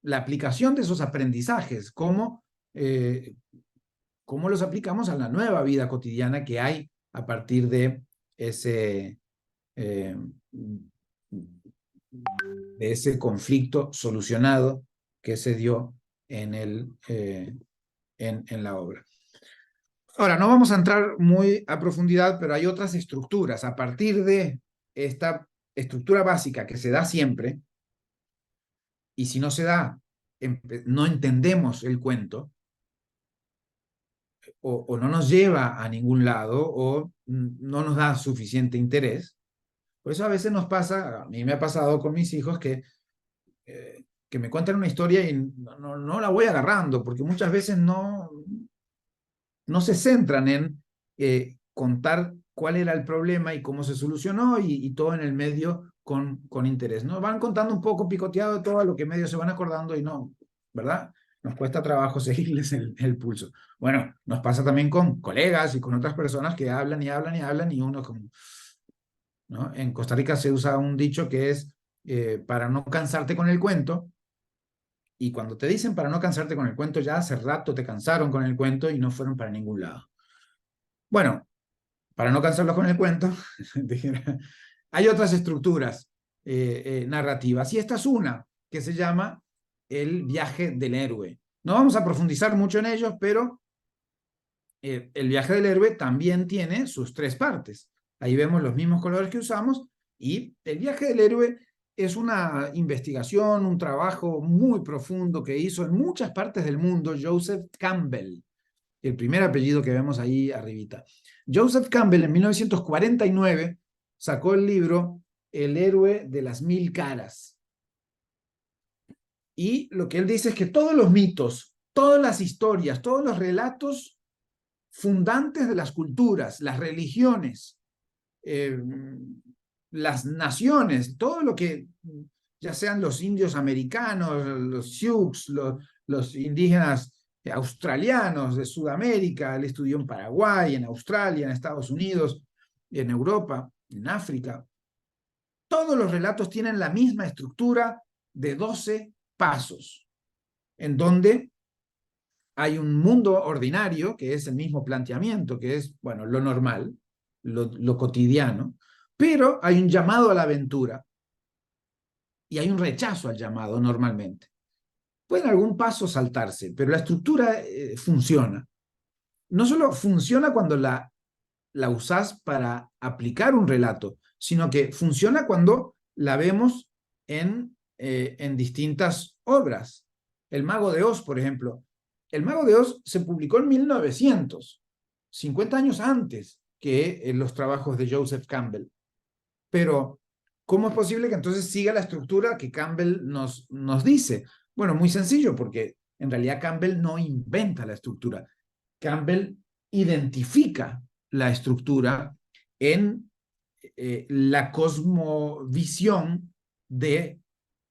la aplicación de esos aprendizajes, cómo los aplicamos a la nueva vida cotidiana que hay a partir de ese conflicto solucionado que se dio en la obra. Ahora, no vamos a entrar muy a profundidad, pero hay otras estructuras. A partir de esta estructura básica que se da siempre, y si no se da, no entendemos el cuento, o no nos lleva a ningún lado, o no nos da suficiente interés. Por eso a veces nos pasa, a mí me ha pasado con mis hijos, que me cuentan una historia y no la voy agarrando, porque muchas veces no se centran en contar cuál era el problema y cómo se solucionó, y todo en el medio con interés, ¿no? Van contando un poco picoteado de todo lo que medio se van acordando, y no, ¿verdad? Nos cuesta trabajo seguirles el pulso. Bueno, nos pasa también con colegas y con otras personas que hablan y hablan y hablan, y uno como, ¿no? En Costa Rica se usa un dicho que es para no cansarte con el cuento. Y cuando te dicen para no cansarte con el cuento, ya hace rato te cansaron con el cuento y no fueron para ningún lado. Bueno, para no cansarlos con el cuento, hay otras estructuras narrativas, y esta es una que se llama el viaje del héroe. No vamos a profundizar mucho en ellos, pero el viaje del héroe también tiene sus 3 partes. Ahí vemos los mismos colores que usamos, y el viaje del héroe es una investigación, un trabajo muy profundo que hizo en muchas partes del mundo Joseph Campbell, el primer apellido que vemos ahí arribita. Joseph Campbell en 1949 sacó el libro El héroe de las 1000 caras. Y lo que él dice es que todos los mitos, todas las historias, todos los relatos fundantes de las culturas, las religiones, las naciones, todo lo que, ya sean los indios americanos, los Sioux, los indígenas australianos de Sudamérica, él estudió en Paraguay, en Australia, en Estados Unidos, en Europa, en África. Todos los relatos tienen la misma estructura de 12 pasos, en donde hay un mundo ordinario, que es el mismo planteamiento, que es, bueno, lo normal, lo cotidiano, pero hay un llamado a la aventura y hay un rechazo al llamado normalmente. Puede en algún paso saltarse, pero la estructura funciona. No solo funciona cuando la usás para aplicar un relato, sino que funciona cuando la vemos en distintas obras. El Mago de Oz, por ejemplo. El Mago de Oz se publicó en 1900, 50 años antes que los trabajos de Joseph Campbell. Pero, ¿cómo es posible que entonces siga la estructura que Campbell nos dice? Bueno, muy sencillo, porque en realidad Campbell no inventa la estructura. Campbell identifica la estructura en la cosmovisión de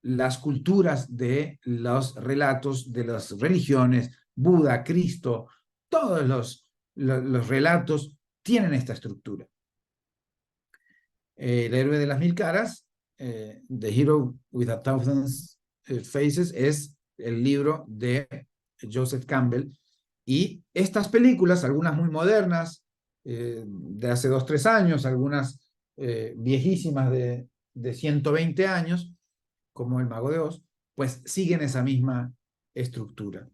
las culturas, de los relatos, de las religiones, Buda, Cristo, todos los relatos tienen esta estructura. El héroe de las 1000 caras, The Hero with a Thousand Faces, es el libro de Joseph Campbell, y estas películas, algunas muy modernas, de hace 2 o 3 años, algunas viejísimas de de 120 años, como El Mago de Oz, pues siguen esa misma estructura.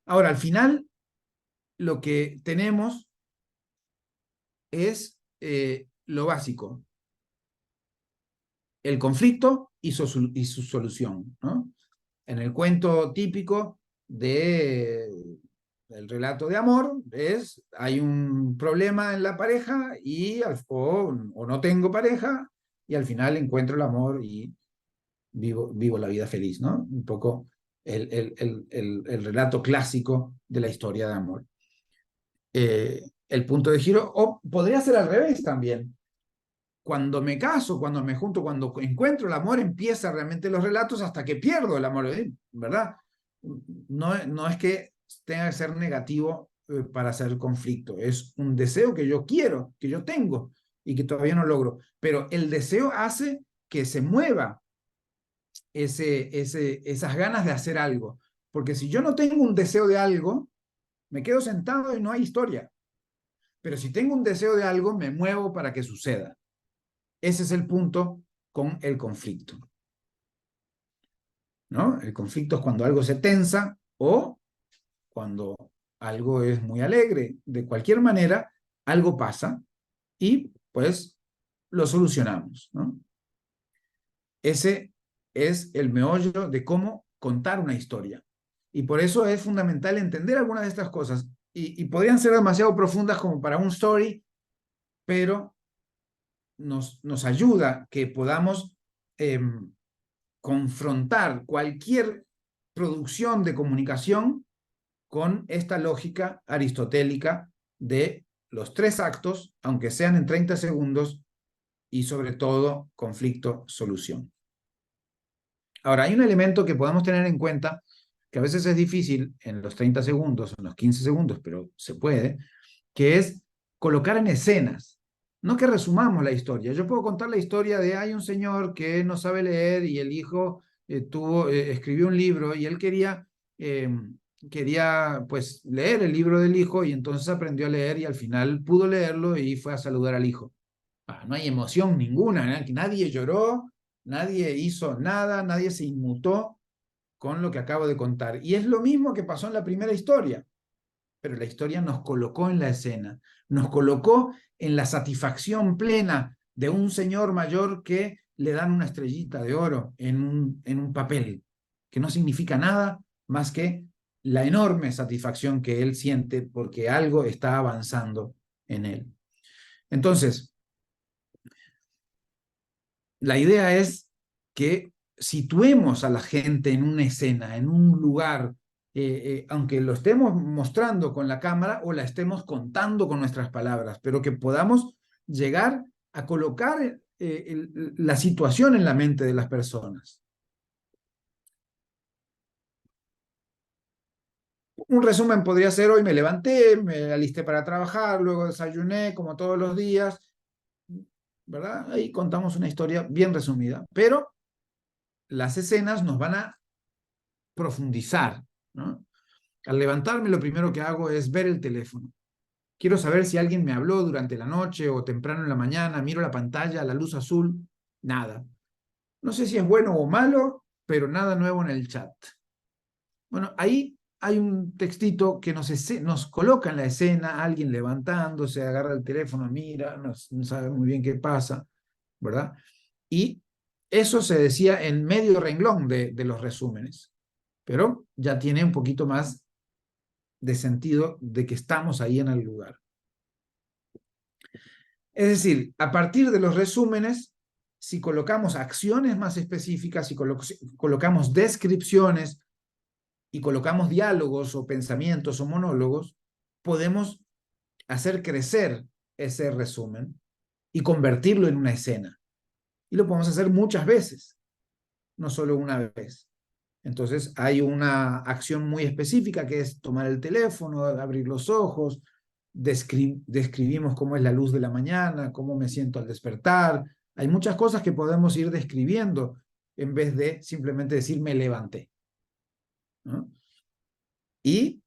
Ahora, al final, lo que tenemos es lo básico: el conflicto y su solución, ¿no? En el cuento típico del relato de amor hay un problema en la pareja o no tengo pareja, y al final encuentro el amor y vivo la vida feliz, ¿no? Un poco el relato clásico de la historia de amor. El punto de giro, o podría ser al revés también. Cuando me caso, cuando me junto, cuando encuentro el amor, empiezan realmente los relatos hasta que pierdo el amor, ¿verdad? No es que tenga que ser negativo para hacer conflicto, es un deseo que yo quiero, que yo tengo y que todavía no logro, pero el deseo hace que se mueva esas ganas de hacer algo, porque si yo no tengo un deseo de algo, me quedo sentado y no hay historia, pero si tengo un deseo de algo, me muevo para que suceda. Ese es el punto con el conflicto, ¿no? El conflicto es cuando algo se tensa o cuando algo es muy alegre. De cualquier manera, algo pasa y pues lo solucionamos, ¿no? Ese es el meollo de cómo contar una historia. Y por eso es fundamental entender algunas de estas cosas. Y podrían ser demasiado profundas como para un story, pero nos ayuda que podamos confrontar cualquier producción de comunicación con esta lógica aristotélica de los 3 actos, aunque sean en 30 segundos, y sobre todo conflicto-solución. Ahora, hay un elemento que podemos tener en cuenta, que a veces es difícil en los 30 segundos, en los 15 segundos, pero se puede, que es colocar en escenas. No que resumamos la historia. Yo puedo contar la historia de hay un señor que no sabe leer y el hijo escribió un libro y él quería pues leer el libro del hijo, y entonces aprendió a leer y al final pudo leerlo y fue a saludar al hijo. No hay emoción ninguna, nadie lloró, nadie hizo nada, nadie se inmutó con lo que acabo de contar. Y es lo mismo que pasó en la primera historia, pero la historia nos colocó en la escena, nos colocó en la satisfacción plena de un señor mayor que le dan una estrellita de oro en un papel, que no significa nada más que la enorme satisfacción que él siente porque algo está avanzando en él. Entonces, la idea es que situemos a la gente en una escena, en un lugar, aunque lo estemos mostrando con la cámara o la estemos contando con nuestras palabras, pero que podamos llegar a colocar la situación en la mente de las personas. Un resumen podría ser: hoy me levanté, me alisté para trabajar, luego desayuné como todos los días, ¿verdad? Ahí contamos una historia bien resumida, pero las escenas nos van a profundizar, ¿no? Al levantarme, lo primero que hago es ver el teléfono. Quiero saber si alguien me habló durante la noche o temprano en la mañana. Miro la pantalla, la luz azul, nada. No sé si es bueno o malo, pero nada nuevo en el chat. Bueno, ahí hay un textito que nos coloca en la escena, alguien levantándose, agarra el teléfono, mira, no sabe muy bien qué pasa, ¿verdad? Y eso se decía en medio renglón de los resúmenes, pero ya tiene un poquito más de sentido de que estamos ahí en el lugar. Es decir, a partir de los resúmenes, si colocamos acciones más específicas, si colocamos descripciones y colocamos diálogos o pensamientos o monólogos, podemos hacer crecer ese resumen y convertirlo en una escena. Y lo podemos hacer muchas veces, no solo una vez. Entonces hay una acción muy específica que es tomar el teléfono, abrir los ojos, describimos cómo es la luz de la mañana, cómo me siento al despertar. Hay muchas cosas que podemos ir describiendo en vez de simplemente decir me levanté, ¿no? Y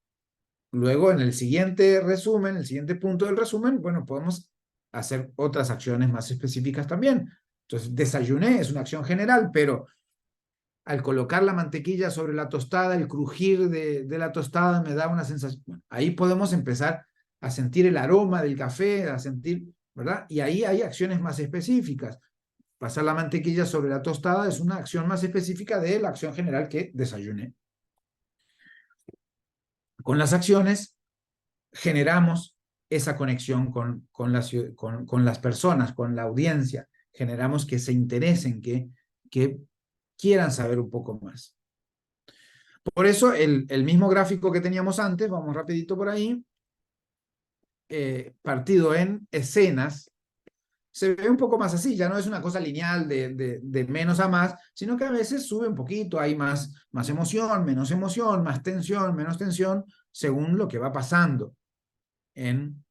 luego en el siguiente resumen, el siguiente punto del resumen, bueno, podemos hacer otras acciones más específicas también. Entonces, desayuné es una acción general, pero al colocar la mantequilla sobre la tostada, el crujir de la tostada me da una sensación. Bueno, ahí podemos empezar a sentir el aroma del café, a sentir, ¿verdad? Y ahí hay acciones más específicas. Pasar la mantequilla sobre la tostada es una acción más específica de la acción general que desayuné. Con las acciones generamos esa conexión con las personas, con la audiencia. Generamos que se interesen, que quieran saber un poco más. Por eso el mismo gráfico que teníamos antes, vamos rapidito por ahí, partido en escenas, se ve un poco más así, ya no es una cosa lineal de menos a más, sino que a veces sube un poquito, hay más emoción, más tensión, menos tensión, según lo que va pasando en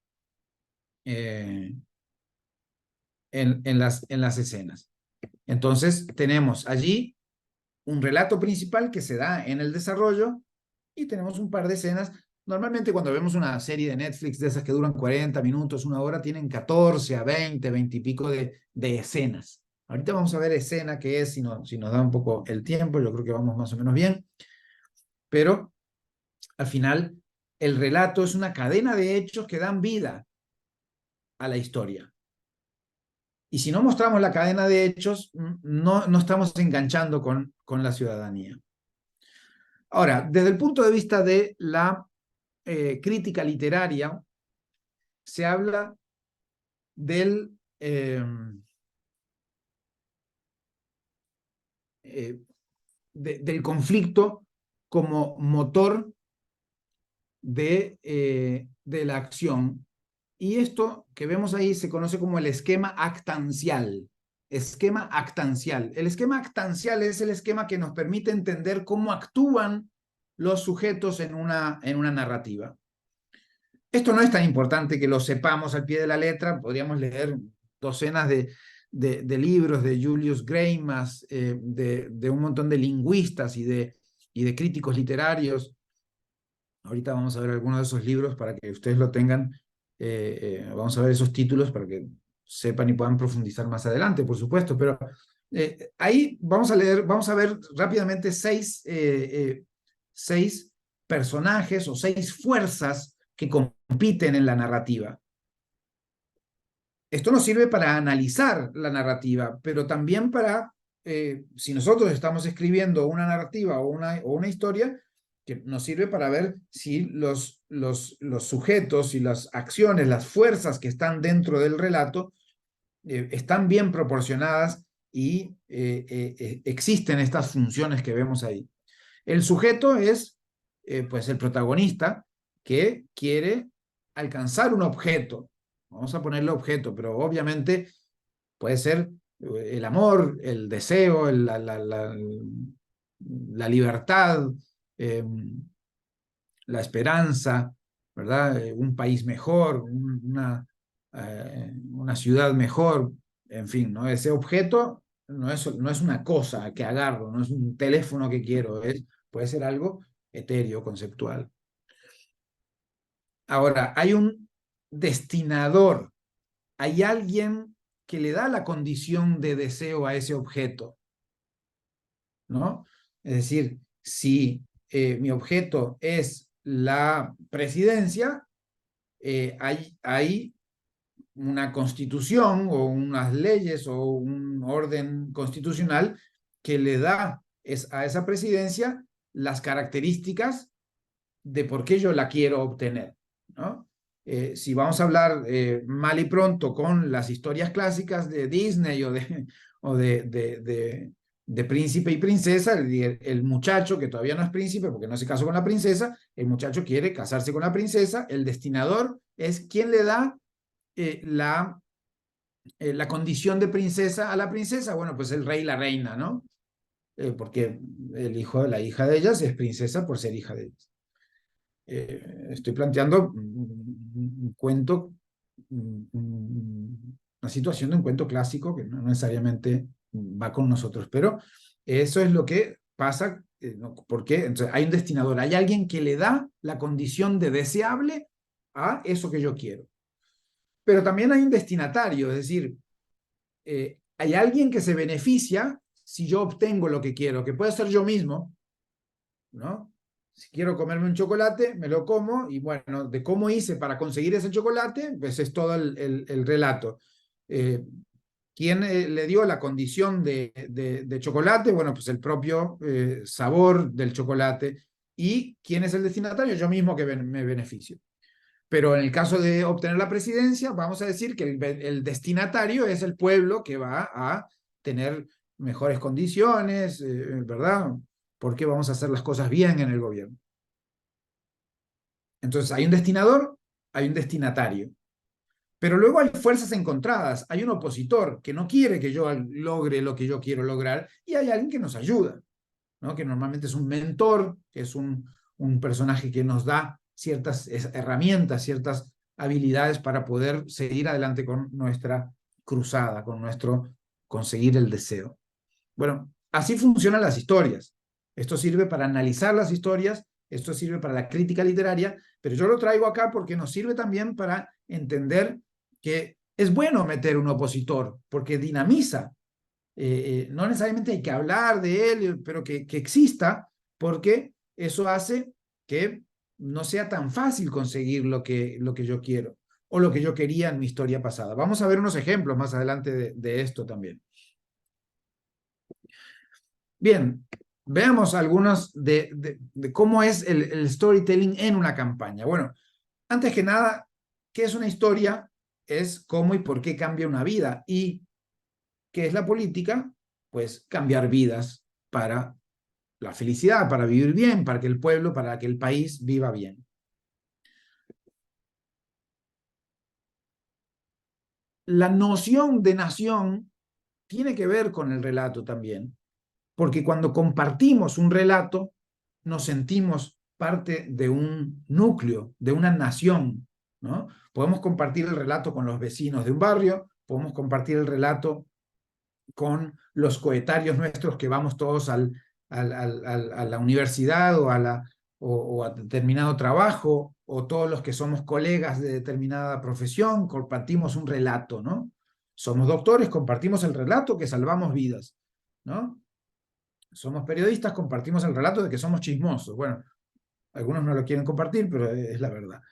las escenas. Entonces tenemos allí un relato principal que se da en el desarrollo y tenemos un par de escenas. Normalmente cuando vemos una serie de Netflix de esas que duran 40 minutos, una hora, tienen 14 a 20 y pico de escenas. Ahorita vamos a ver escena que es, si nos da un poco el tiempo, yo creo que vamos más o menos bien. Pero al final el relato es una cadena de hechos que dan vida a la historia. Y si no mostramos la cadena de hechos, no estamos enganchando con la ciudadanía. Ahora, desde el punto de vista de la crítica literaria, se habla del conflicto como motor de la acción. Y esto que vemos ahí se conoce como el esquema actancial. Esquema actancial. El esquema actancial es el esquema que nos permite entender cómo actúan los sujetos en una narrativa. Esto no es tan importante que lo sepamos al pie de la letra. Podríamos leer docenas de libros de Julius Greimas, de un montón de lingüistas y de críticos literarios. Ahorita vamos a ver algunos de esos libros para que ustedes lo tengan. Vamos a ver esos títulos para que sepan y puedan profundizar más adelante, por supuesto, pero ahí vamos a ver rápidamente seis personajes o 6 fuerzas que compiten en la narrativa. Esto nos sirve para analizar la narrativa, pero también para, si nosotros estamos escribiendo una narrativa o una historia, que nos sirve para ver si los sujetos y las acciones, las fuerzas que están dentro del relato están bien proporcionadas y existen estas funciones que vemos ahí. El sujeto es pues el protagonista que quiere alcanzar un objeto. Vamos a ponerle objeto, pero obviamente puede ser el amor, el deseo, la libertad, la esperanza, ¿verdad? Un país mejor, una ciudad mejor, en fin, ¿no? Ese objeto no es una cosa que agarro, no es un teléfono que quiero, puede ser algo etéreo, conceptual. Ahora, hay un destinador, hay alguien que le da la condición de deseo a ese objeto, ¿no? Es decir, si mi objeto es la presidencia, hay una constitución o unas leyes o un orden constitucional que le da a esa presidencia las características de por qué yo la quiero obtener, ¿no? Si vamos a hablar mal y pronto con las historias clásicas de Disney o de príncipe y princesa, el muchacho que todavía no es príncipe porque no se casó con la princesa, el muchacho quiere casarse con la princesa, el destinador es quien le da la condición de princesa a la princesa. Bueno, pues el rey y la reina, ¿no? Porque la hija de ellas es princesa por ser hija de ellas. Estoy planteando un cuento, una situación de un cuento clásico que no necesariamente va con nosotros, pero eso es lo que pasa, porque entonces hay un destinador, hay alguien que le da la condición de deseable a eso que yo quiero. pero también hay un destinatario, es decir, hay alguien que se beneficia si yo obtengo lo que quiero, que puede ser yo mismo, ¿no? Si quiero comerme un chocolate, me lo como, y bueno, de cómo hice para conseguir ese chocolate, pues es todo el relato. ¿Quién le dio la condición de chocolate? Bueno, pues el propio sabor del chocolate. ¿Y quién es el destinatario? Yo mismo que me beneficio. Pero en el caso de obtener la presidencia, vamos a decir que el destinatario es el pueblo que va a tener mejores condiciones, ¿verdad? Porque vamos a hacer las cosas bien en el gobierno. Entonces, hay un destinador, hay un destinatario. Pero luego hay fuerzas encontradas. Hay un opositor que no quiere que yo logre lo que yo quiero lograr, y hay alguien que nos ayuda, ¿no? Que normalmente es un mentor, que es un personaje que nos da ciertas herramientas, ciertas habilidades para poder seguir adelante con nuestra cruzada, con nuestro conseguir el deseo. Bueno, así funcionan las historias. Esto sirve para analizar las historias, esto sirve para la crítica literaria, pero yo lo traigo acá porque nos sirve también para entender que es bueno meter un opositor, porque dinamiza. No necesariamente hay que hablar de él, pero que exista, porque eso hace que no sea tan fácil conseguir lo que yo quiero o lo que yo quería en mi historia pasada. Vamos a ver unos ejemplos más adelante de esto también. Bien, veamos algunos de cómo es el storytelling en una campaña. Bueno, antes que nada, ¿qué es una historia? Es cómo y por qué cambia una vida. ¿Y qué es la política? Pues cambiar vidas para la felicidad, para vivir bien, para que el pueblo, para que el país viva bien. La noción de nación tiene que ver con el relato también, porque cuando compartimos un relato, nos sentimos parte de un núcleo, de una nación, ¿no? Podemos compartir el relato con los vecinos de un barrio, podemos compartir el relato con los coetarios nuestros que vamos todos a la universidad o a determinado trabajo, o todos los que somos colegas de determinada profesión, compartimos un relato, ¿no? Somos doctores, compartimos el relato que salvamos vidas, ¿no? Somos periodistas, compartimos el relato de que somos chismosos. Bueno, algunos no lo quieren compartir, pero es la verdad.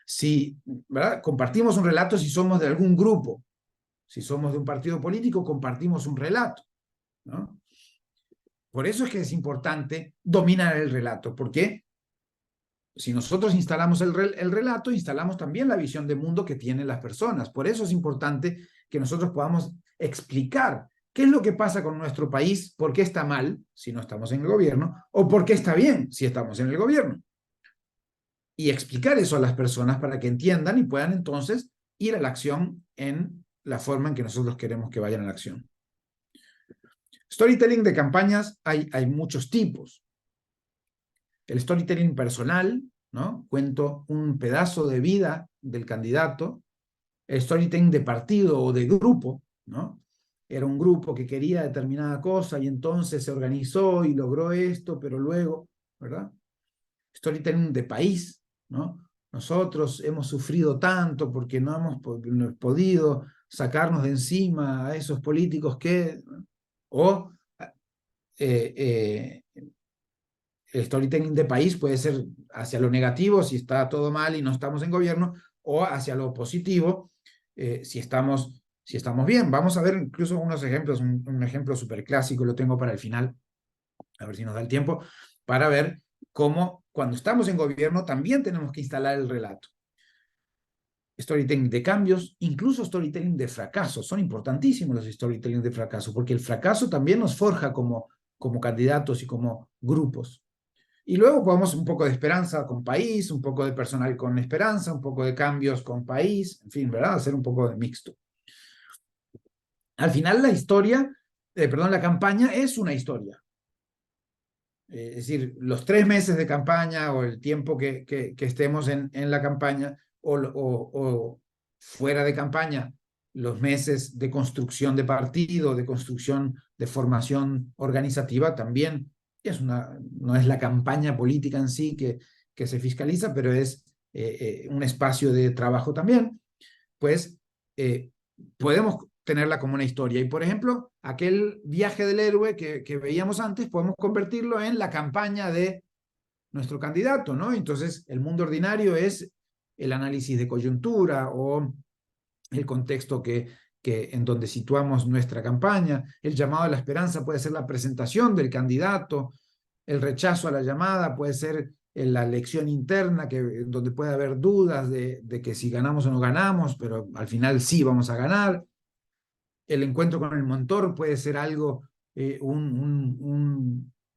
Si, ¿verdad? Compartimos un relato si somos de algún grupo. Si somos de un partido político, compartimos un relato, ¿no? Por eso es que es importante dominar el relato, porque si nosotros instalamos el relato, instalamos también la visión de mundo que tienen las personas. Por eso es importante que nosotros podamos explicar qué es lo que pasa con nuestro país, por qué está mal si no estamos en el gobierno, o por qué está bien si estamos en el gobierno. Y explicar eso a las personas para que entiendan y puedan entonces ir a la acción en la forma en que nosotros queremos que vayan a la acción. Storytelling de campañas hay muchos tipos. El storytelling personal, ¿no? Cuento un pedazo de vida del candidato. El storytelling de partido o de grupo, ¿no? Era un grupo que quería determinada cosa y entonces se organizó y logró esto, pero luego, ¿verdad? Storytelling de país, ¿no? Nosotros hemos sufrido tanto porque no hemos podido sacarnos de encima a esos políticos que... O el storytelling de país puede ser hacia lo negativo, si está todo mal y no estamos en gobierno, o hacia lo positivo, si estamos bien. Vamos a ver incluso unos ejemplos, un ejemplo súper clásico, lo tengo para el final, a ver si nos da el tiempo, para ver cómo cuando estamos en gobierno también tenemos que instalar el relato. Storytelling de cambios, incluso storytelling de fracaso. Son importantísimos los storytelling de fracaso, porque el fracaso también nos forja como candidatos y como grupos. Y luego podemos un poco de esperanza con país, un poco de personal con esperanza, un poco de cambios con país, en fin, ¿verdad? Hacer un poco de mixto. Al final la campaña es una historia. Es decir, los 3 meses de campaña o el tiempo que estemos en la campaña o fuera de campaña, los meses de construcción de partido, de construcción de formación organizativa, también no es la campaña política en sí que se fiscaliza, pero es un espacio de trabajo también. pues podemos tenerla como una historia. Y por ejemplo, aquel viaje del héroe que veíamos antes, podemos convertirlo en la campaña de nuestro candidato, ¿no? Entonces, el mundo ordinario es el análisis de coyuntura o el contexto en donde situamos nuestra campaña. El llamado a la esperanza puede ser la presentación del candidato. El rechazo a la llamada puede ser la elección interna, donde puede haber dudas de que si ganamos o no ganamos, pero al final sí vamos a ganar. El encuentro con el mentor puede ser algo,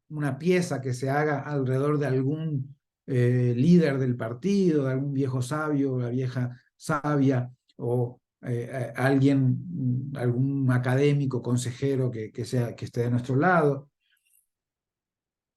una pieza que se haga alrededor de algún líder del partido, de algún viejo sabio, la vieja sabia, o algún académico, consejero que esté de nuestro lado.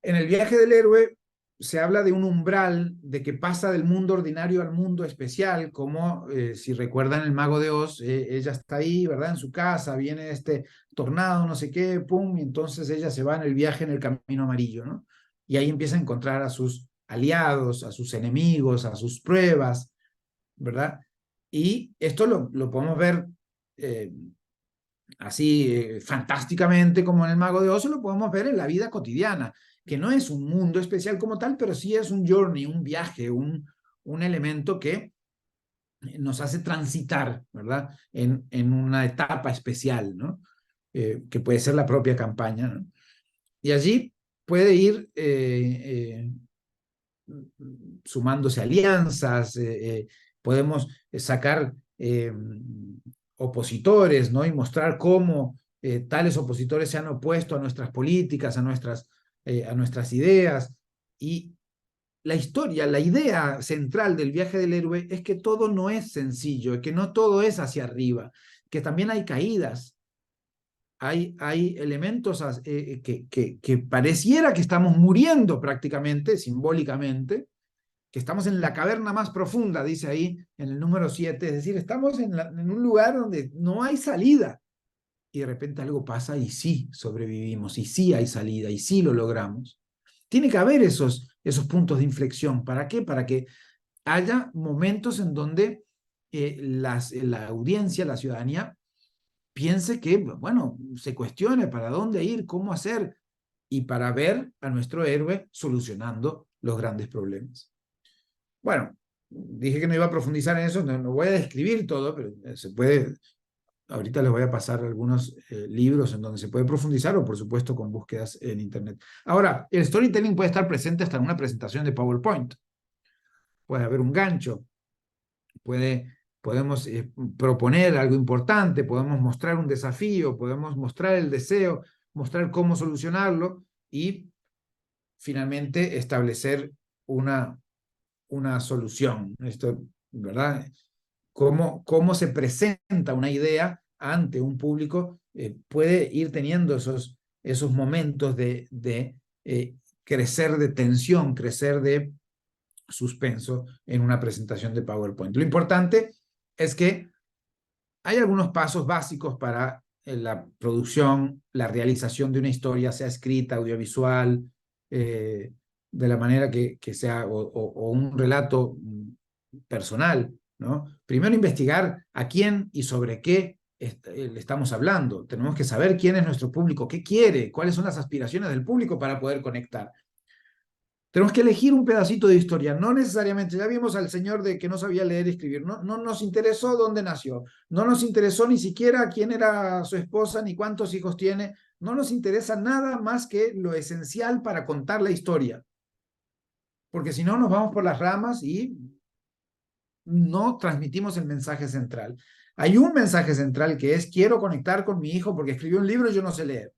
En el viaje del héroe se habla de un umbral, de que pasa del mundo ordinario al mundo especial, como si recuerdan el Mago de Oz, ella está ahí, ¿verdad? En su casa, viene este tornado, no sé qué, pum, y entonces ella se va en el viaje en el camino amarillo, ¿no? Y ahí empieza a encontrar a sus aliados, a sus enemigos, a sus pruebas, ¿verdad? Y esto lo podemos ver así fantásticamente como en el Mago de Oz, lo podemos ver en la vida cotidiana, que no es un mundo especial como tal, pero sí es un journey, un viaje, un elemento que nos hace transitar, ¿verdad? En una etapa especial, ¿no? Que puede ser la propia campaña, ¿no? Y allí puede ir sumándose alianzas, podemos sacar opositores, ¿no? Y mostrar cómo tales opositores se han opuesto a nuestras políticas, a nuestras ideas. Y la historia, la idea central del viaje del héroe es que todo no es sencillo, que no todo es hacia arriba, que también hay caídas, hay elementos que pareciera que estamos muriendo prácticamente, simbólicamente, que estamos en la caverna más profunda, dice ahí en el número 7, es decir, estamos en un lugar donde no hay salida, y de repente algo pasa y sí sobrevivimos, y sí hay salida, y sí lo logramos. Tiene que haber esos puntos de inflexión. ¿Para qué? Para que haya momentos en donde la audiencia, la ciudadanía, piense que, bueno, se cuestione para dónde ir, cómo hacer, y para ver a nuestro héroe solucionando los grandes problemas. Bueno, dije que no iba a profundizar en eso, no voy a describir todo, pero se puede. Ahorita les voy a pasar algunos libros en donde se puede profundizar, o por supuesto con búsquedas en internet. Ahora, el storytelling puede estar presente hasta en una presentación de PowerPoint. Puede haber un gancho, podemos proponer algo importante, podemos mostrar un desafío, podemos mostrar el deseo, mostrar cómo solucionarlo y finalmente establecer una solución. Esto, ¿verdad? Cómo se presenta una idea ante un público puede ir teniendo esos momentos de crecer de tensión, crecer de suspenso en una presentación de PowerPoint. Lo importante es que hay algunos pasos básicos para la producción, la realización de una historia, sea escrita, audiovisual, de la manera que sea, o un relato personal, ¿no? Primero investigar a quién y sobre qué le estamos hablando. Tenemos que saber quién es nuestro público, qué quiere, cuáles son las aspiraciones del público para poder conectar. Tenemos que elegir un pedacito de historia, no necesariamente, ya vimos al señor que no sabía leer y escribir, no nos interesó dónde nació, no nos interesó ni siquiera quién era su esposa, ni cuántos hijos tiene, no nos interesa nada más que lo esencial para contar la historia, porque si no nos vamos por las ramas y no transmitimos el mensaje central. Hay un mensaje central que es: quiero conectar con mi hijo porque escribió un libro y yo no sé leer.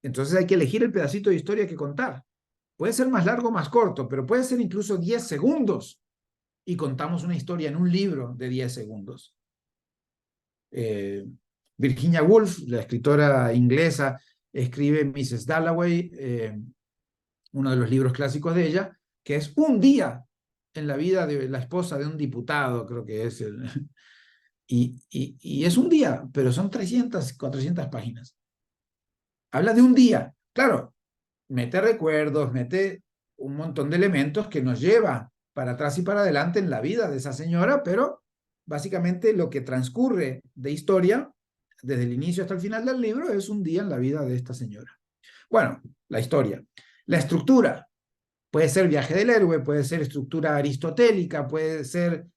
Entonces hay que elegir el pedacito de historia que contar. Puede ser más largo o más corto, pero puede ser incluso 10 segundos y contamos una historia en un libro de 10 segundos. Virginia Woolf, la escritora inglesa, escribe Mrs. Dalloway, uno de los libros clásicos de ella, que es un día en la vida de la esposa de un diputado, creo que es y es un día, pero son 300, 400 páginas. Habla de un día. Claro, mete recuerdos, mete un montón de elementos que nos lleva para atrás y para adelante en la vida de esa señora, pero básicamente lo que transcurre de historia, desde el inicio hasta el final del libro, es un día en la vida de esta señora. Bueno, la historia. La estructura. Puede ser viaje del héroe, puede ser estructura aristotélica, puede ser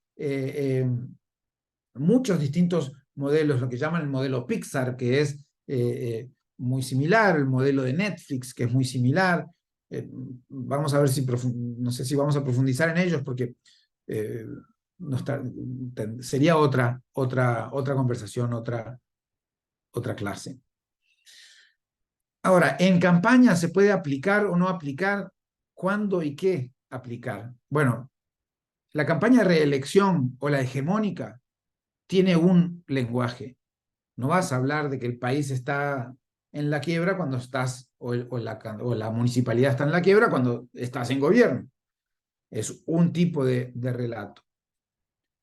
muchos distintos modelos, lo que llaman el modelo Pixar, que es muy similar, el modelo de Netflix, que es muy similar. Vamos a ver si, no sé si vamos a profundizar en ellos, porque sería otra conversación, otra clase. Ahora, en campaña se puede aplicar o no aplicar, ¿cuándo y qué aplicar? Bueno, la campaña de reelección o la hegemónica tiene un lenguaje. No vas a hablar de que el país está en la quiebra cuando estás, o la municipalidad está en la quiebra cuando estás en gobierno. Es un tipo de relato.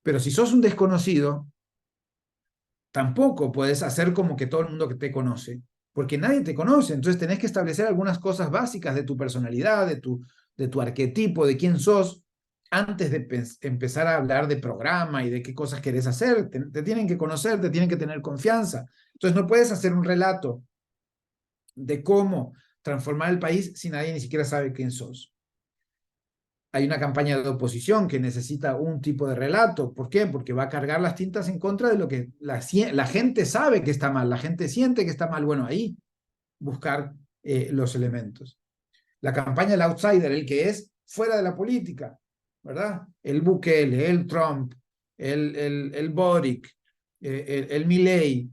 Pero si sos un desconocido, tampoco puedes hacer como que todo el mundo que te conoce, porque nadie te conoce. Entonces tenés que establecer algunas cosas básicas de tu personalidad, de tu arquetipo, de quién sos, antes de empezar a hablar de programa y de qué cosas querés hacer. Te tienen que conocer, te tienen que tener confianza. Entonces no puedes hacer un relato de cómo transformar el país si nadie ni siquiera sabe quién sos. Hay una campaña de oposición que necesita un tipo de relato. ¿Por qué? Porque va a cargar las tintas en contra de lo que la gente sabe que está mal, la gente siente que está mal. Bueno, ahí buscar los elementos. La campaña del outsider, el que es fuera de la política, ¿verdad? El Bukele, el Trump, el Boric, el Milei,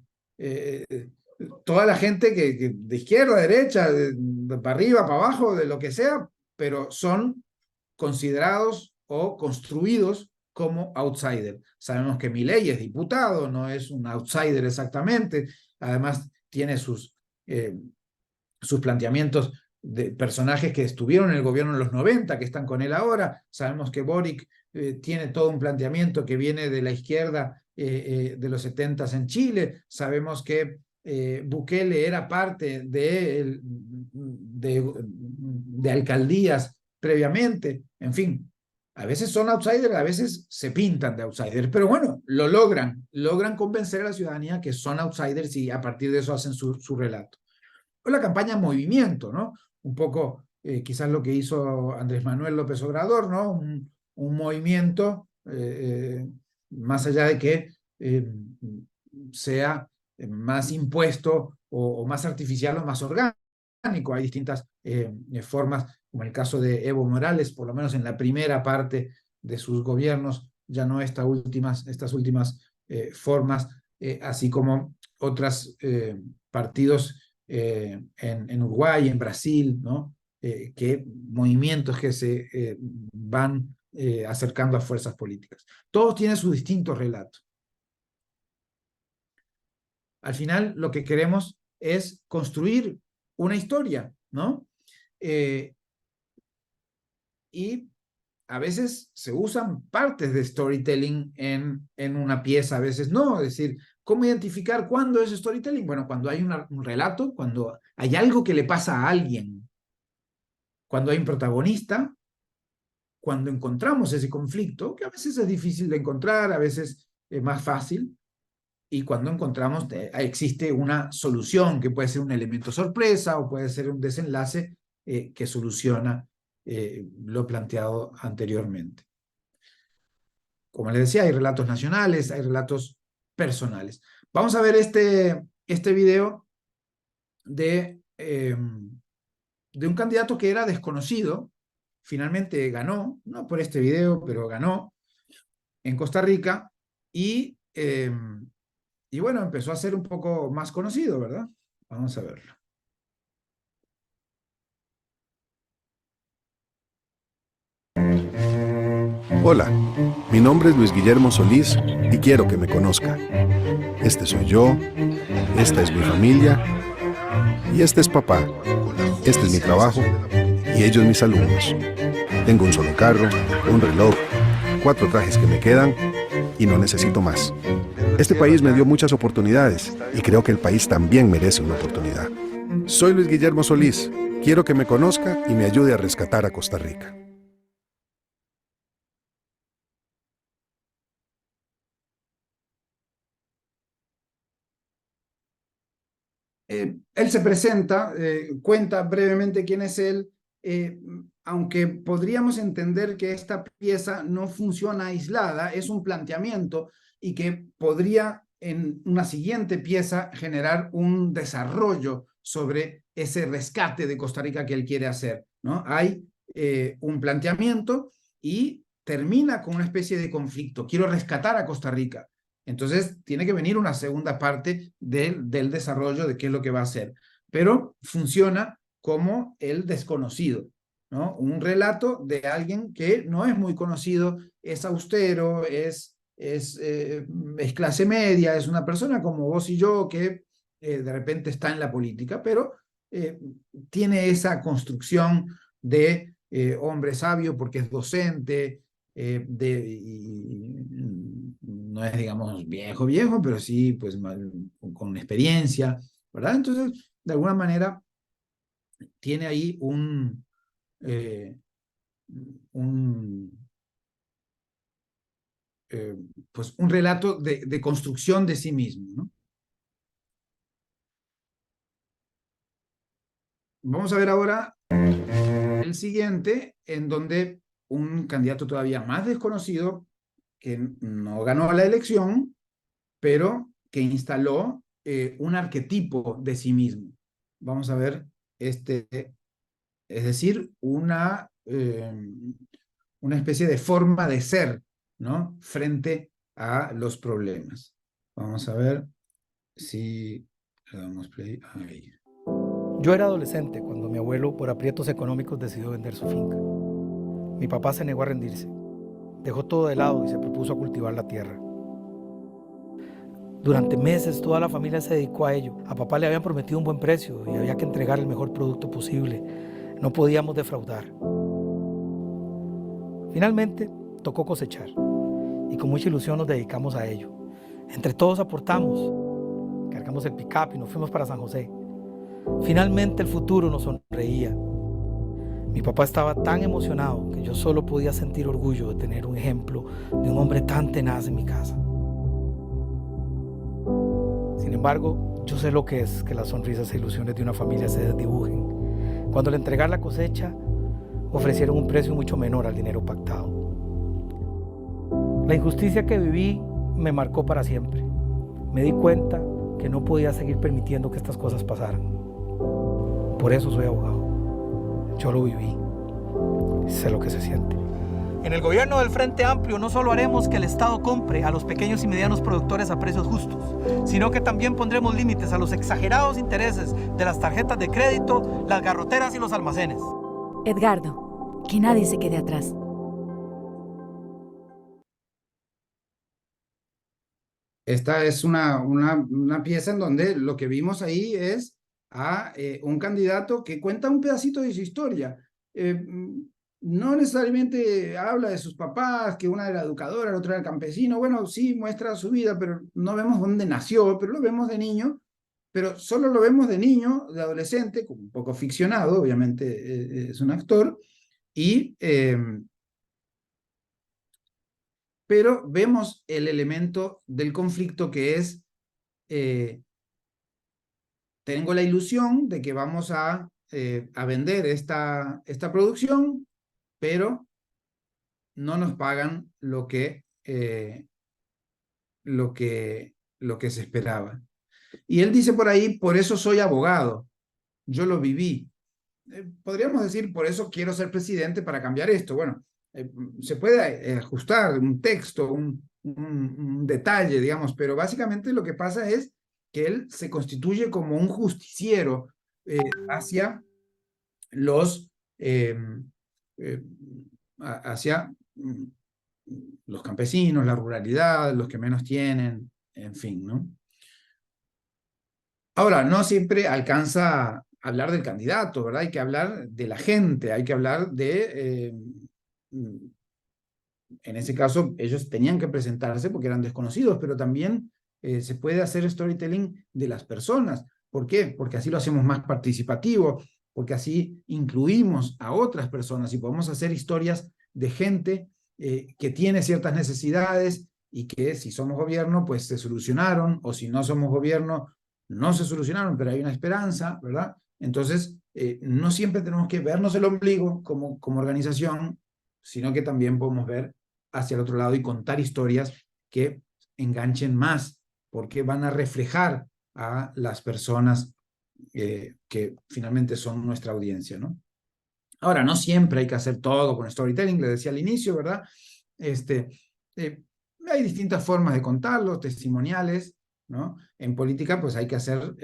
toda la gente que de izquierda a derecha, para arriba, para abajo, de lo que sea, pero son considerados o construidos como outsider. Sabemos que Milei es diputado, no es un outsider exactamente, además tiene sus planteamientos de personajes que estuvieron en el gobierno en los 90, que están con él ahora. Sabemos que Boric tiene todo un planteamiento que viene de la izquierda de los 70s en Chile. Sabemos que Bukele era parte de alcaldías previamente. En fin, a veces son outsiders, a veces se pintan de outsiders, pero bueno, lo logran convencer a la ciudadanía que son outsiders y a partir de eso hacen su relato. O la campaña Movimiento, ¿no? Un poco quizás lo que hizo Andrés Manuel López Obrador, ¿no? Un movimiento, más allá de que sea más impuesto o más artificial o más orgánico. Hay distintas formas, como el caso de Evo Morales, por lo menos en la primera parte de sus gobiernos, ya no estas últimas formas, así como otros partidos en Uruguay, en Brasil, ¿no? Movimientos que se van acercando a fuerzas políticas. Todos tienen sus distintos relatos. Al final, lo que queremos es construir una historia, ¿no? Y a veces se usan partes de storytelling en una pieza, a veces no. Es decir, ¿cómo identificar cuándo es storytelling? Bueno, cuando hay un relato, cuando hay algo que le pasa a alguien, cuando hay un protagonista, cuando encontramos ese conflicto, que a veces es difícil de encontrar, a veces es más fácil, y cuando encontramos, existe una solución, que puede ser un elemento sorpresa o puede ser un desenlace que soluciona lo planteado anteriormente. Como les decía, hay relatos nacionales, hay relatos personales. Vamos a ver este video de un candidato que era desconocido, finalmente ganó, no por este video, pero ganó en Costa Rica, y bueno, empezó a ser un poco más conocido, ¿verdad? Vamos a verlo. Hola, mi nombre es Luis Guillermo Solís y quiero que me conozca. Este soy yo, esta es mi familia y este es papá. Este es mi trabajo y ellos mis alumnos. Tengo un solo carro, un reloj, 4 trajes que me quedan y no necesito más. Este país me dio muchas oportunidades y creo que el país también merece una oportunidad. Soy Luis Guillermo Solís. Quiero que me conozca y me ayude a rescatar a Costa Rica. Él se presenta, cuenta brevemente quién es él, aunque podríamos entender que esta pieza no funciona aislada, es un planteamiento y que podría en una siguiente pieza generar un desarrollo sobre ese rescate de Costa Rica que él quiere hacer, ¿no? Hay un planteamiento y termina con una especie de conflicto. Quiero rescatar a Costa Rica. Entonces tiene que venir una segunda parte del desarrollo de qué es lo que va a hacer. Pero funciona como el desconocido, ¿no? Un relato de alguien que no es muy conocido, es austero, es clase media, es una persona como vos y yo que de repente está en la política, pero tiene esa construcción de hombre sabio porque es docente, no es, digamos, viejo, pero sí, pues, con experiencia, ¿verdad? Entonces, de alguna manera, tiene ahí pues un relato de construcción de sí mismo, ¿no? Vamos a ver ahora el siguiente, en donde un candidato todavía más desconocido, que no ganó la elección, pero que instaló un arquetipo de sí mismo. Vamos a ver es decir, una especie de forma de ser, ¿no? Frente a los problemas. Vamos a ver si le damos play ahí. Yo era adolescente cuando mi abuelo, por aprietos económicos, decidió vender su finca. Mi papá se negó a rendirse. Dejó todo de lado y se propuso a cultivar la tierra. Durante meses toda la familia se dedicó a ello. A papá le habían prometido un buen precio y había que entregar el mejor producto posible. No podíamos defraudar. Finalmente tocó cosechar y con mucha ilusión nos dedicamos a ello. Entre todos aportamos, cargamos el pick-up y nos fuimos para San José. Finalmente el futuro nos sonreía. Mi papá estaba tan emocionado que yo solo podía sentir orgullo de tener un ejemplo de un hombre tan tenaz en mi casa. Sin embargo, yo sé lo que es que las sonrisas e ilusiones de una familia se desdibujen cuando al entregar la cosecha ofrecieron un precio mucho menor al dinero pactado. La injusticia que viví me marcó para siempre. Me di cuenta que no podía seguir permitiendo que estas cosas pasaran. Por eso soy abogado. Yo lo viví. Sé lo que se siente. En el gobierno del Frente Amplio no solo haremos que el Estado compre a los pequeños y medianos productores a precios justos, sino que también pondremos límites a los exagerados intereses de las tarjetas de crédito, las garroteras y los almacenes. Edgardo, que nadie se quede atrás. Esta es una pieza en donde lo que vimos ahí es a un candidato que cuenta un pedacito de su historia. No necesariamente habla de sus papás, que una era educadora, la otra era campesino. Bueno, sí muestra su vida, pero no vemos dónde nació, pero lo vemos de niño. Pero solo lo vemos de niño, de adolescente, un poco ficcionado, obviamente es un actor, pero vemos el elemento del conflicto que es, tengo la ilusión de que vamos a vender esta producción, pero no nos pagan lo que se esperaba. Y él dice por ahí, por eso soy abogado, yo lo viví. Podríamos decir, por eso quiero ser presidente para cambiar esto. Bueno, se puede ajustar un texto, un detalle, digamos, pero básicamente lo que pasa es que él se constituye como un justiciero hacia los campesinos, la ruralidad, los que menos tienen, en fin, ¿no? Ahora, no siempre alcanza a hablar del candidato, ¿verdad? Hay que hablar de la gente, hay que hablar de... en ese caso, ellos tenían que presentarse porque eran desconocidos, pero también se puede hacer storytelling de las personas. ¿Por qué? Porque así lo hacemos más participativo, porque así incluimos a otras personas y podemos hacer historias de gente que tiene ciertas necesidades y que si somos gobierno, pues se solucionaron, o si no somos gobierno, no se solucionaron, pero hay una esperanza, ¿verdad? Entonces, no siempre tenemos que vernos el ombligo como organización, sino que también podemos ver hacia el otro lado y contar historias que enganchen más, porque van a reflejar a las personas que finalmente son nuestra audiencia, ¿no? Ahora, no siempre hay que hacer todo con storytelling, le decía al inicio, ¿verdad? Hay distintas formas de contarlo, testimoniales, ¿no? En política, pues hay que hacer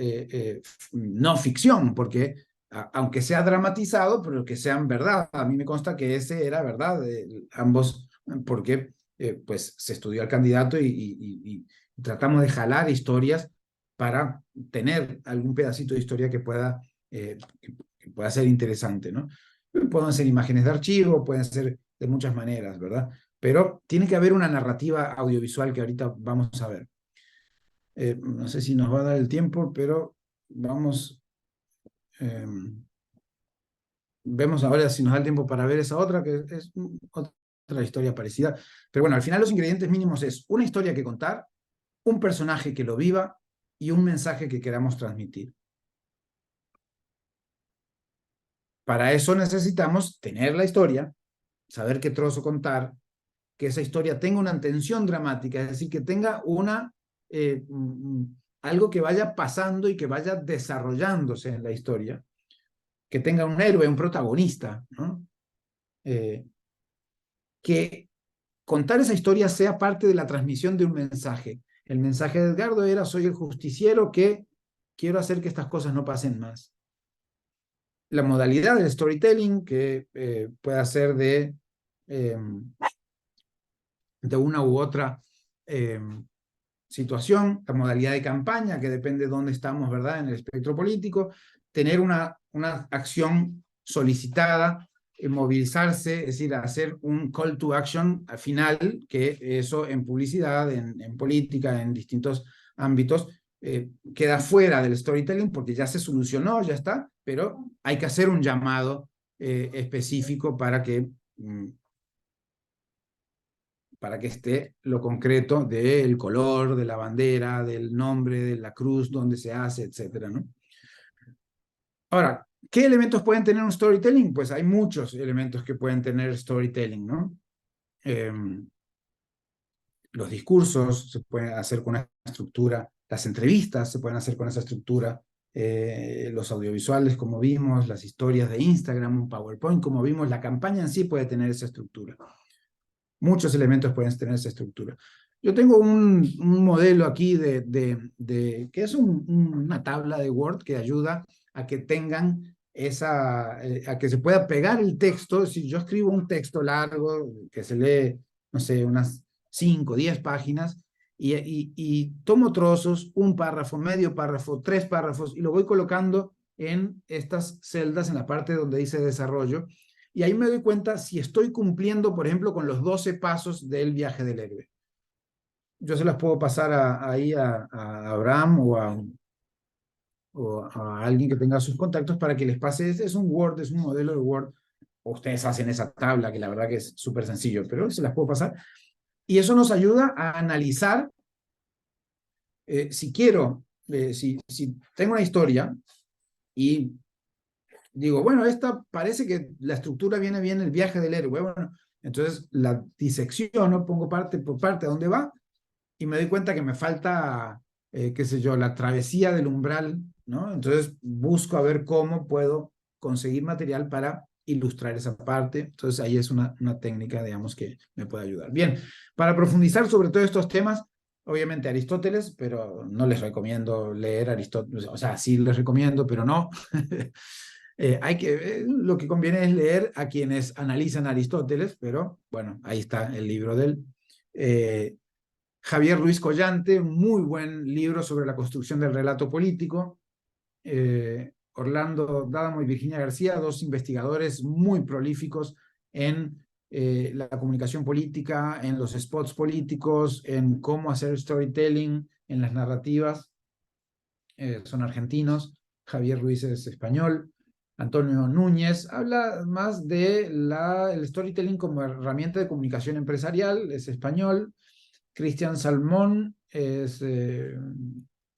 no ficción, porque aunque sea dramatizado, pero que sean verdad. A mí me consta que ese era verdad, ambos, porque pues se estudió al candidato y tratamos de jalar historias para tener algún pedacito de historia que pueda ser interesante, ¿no? Pueden ser imágenes de archivo, pueden ser de muchas maneras, ¿verdad? Pero tiene que haber una narrativa audiovisual que ahorita vamos a ver. No sé si nos va a dar el tiempo, pero vamos... vemos ahora si nos da el tiempo para ver esa otra, que es otra historia parecida. Pero bueno, al final los ingredientes mínimos es una historia que contar, un personaje que lo viva y un mensaje que queramos transmitir. Para eso necesitamos tener la historia, saber qué trozo contar, que esa historia tenga una tensión dramática, es decir, que tenga algo que vaya pasando y que vaya desarrollándose en la historia, que tenga un héroe, un protagonista, ¿no? Que contar esa historia sea parte de la transmisión de un mensaje. El mensaje de Edgardo era: soy el justiciero que quiero hacer que estas cosas no pasen más. La modalidad del storytelling, que pueda ser de una u otra situación, la modalidad de campaña, que depende de dónde estamos, ¿verdad?, en el espectro político, tener una acción solicitada, movilizarse, es decir, hacer un call to action al final, que eso en publicidad, en política, en distintos ámbitos, queda fuera del storytelling porque ya se solucionó, ya está, pero hay que hacer un llamado específico para que esté lo concreto del color, de la bandera, del nombre, de la cruz, donde se hace, etcétera, ¿no? Ahora, ¿qué elementos pueden tener un storytelling? Pues hay muchos elementos que pueden tener storytelling, ¿no? Los discursos se pueden hacer con una estructura, las entrevistas se pueden hacer con esa estructura, los audiovisuales, como vimos, las historias de Instagram, un PowerPoint, como vimos, la campaña en sí puede tener esa estructura. Muchos elementos pueden tener esa estructura. Yo tengo un modelo aquí que es una tabla de Word que ayuda a que tengan a que se pueda pegar el texto. Si yo escribo un texto largo que se lee, no sé, unas 5 o 10 páginas, y tomo trozos, un párrafo, medio párrafo, 3 párrafos, y lo voy colocando en estas celdas en la parte donde dice desarrollo, y ahí me doy cuenta si estoy cumpliendo, por ejemplo, con los 12 pasos del viaje del héroe. Yo se las puedo pasar ahí a Abraham o a alguien que tenga sus contactos para que les pase. Es un Word, es un modelo de Word. O ustedes hacen esa tabla, que la verdad que es súper sencillo, pero se las puedo pasar. Y eso nos ayuda a analizar si quiero, si tengo una historia y digo, bueno, esta parece que la estructura viene bien el viaje del héroe. Bueno, entonces la disecciono, pongo parte por parte a dónde va y me doy cuenta que me falta, qué sé yo, la travesía del umbral, ¿no? Entonces busco a ver cómo puedo conseguir material para ilustrar esa parte. Entonces ahí es una técnica, digamos, que me puede ayudar. Bien, para profundizar sobre todos estos temas, obviamente Aristóteles, pero no les recomiendo leer Aristóteles, o sea, sí les recomiendo, pero no. Lo que conviene es leer a quienes analizan Aristóteles, pero bueno, ahí está el libro de él. Javier Ruiz Collante, muy buen libro sobre la construcción del relato político. Orlando D'Adamo y Virginia García, dos investigadores muy prolíficos en la comunicación política, en los spots políticos, en cómo hacer storytelling, en las narrativas. Son argentinos. Javier Ruiz es español. Antonio Núñez habla más del storytelling como herramienta de comunicación empresarial, es español. Cristian Salmón es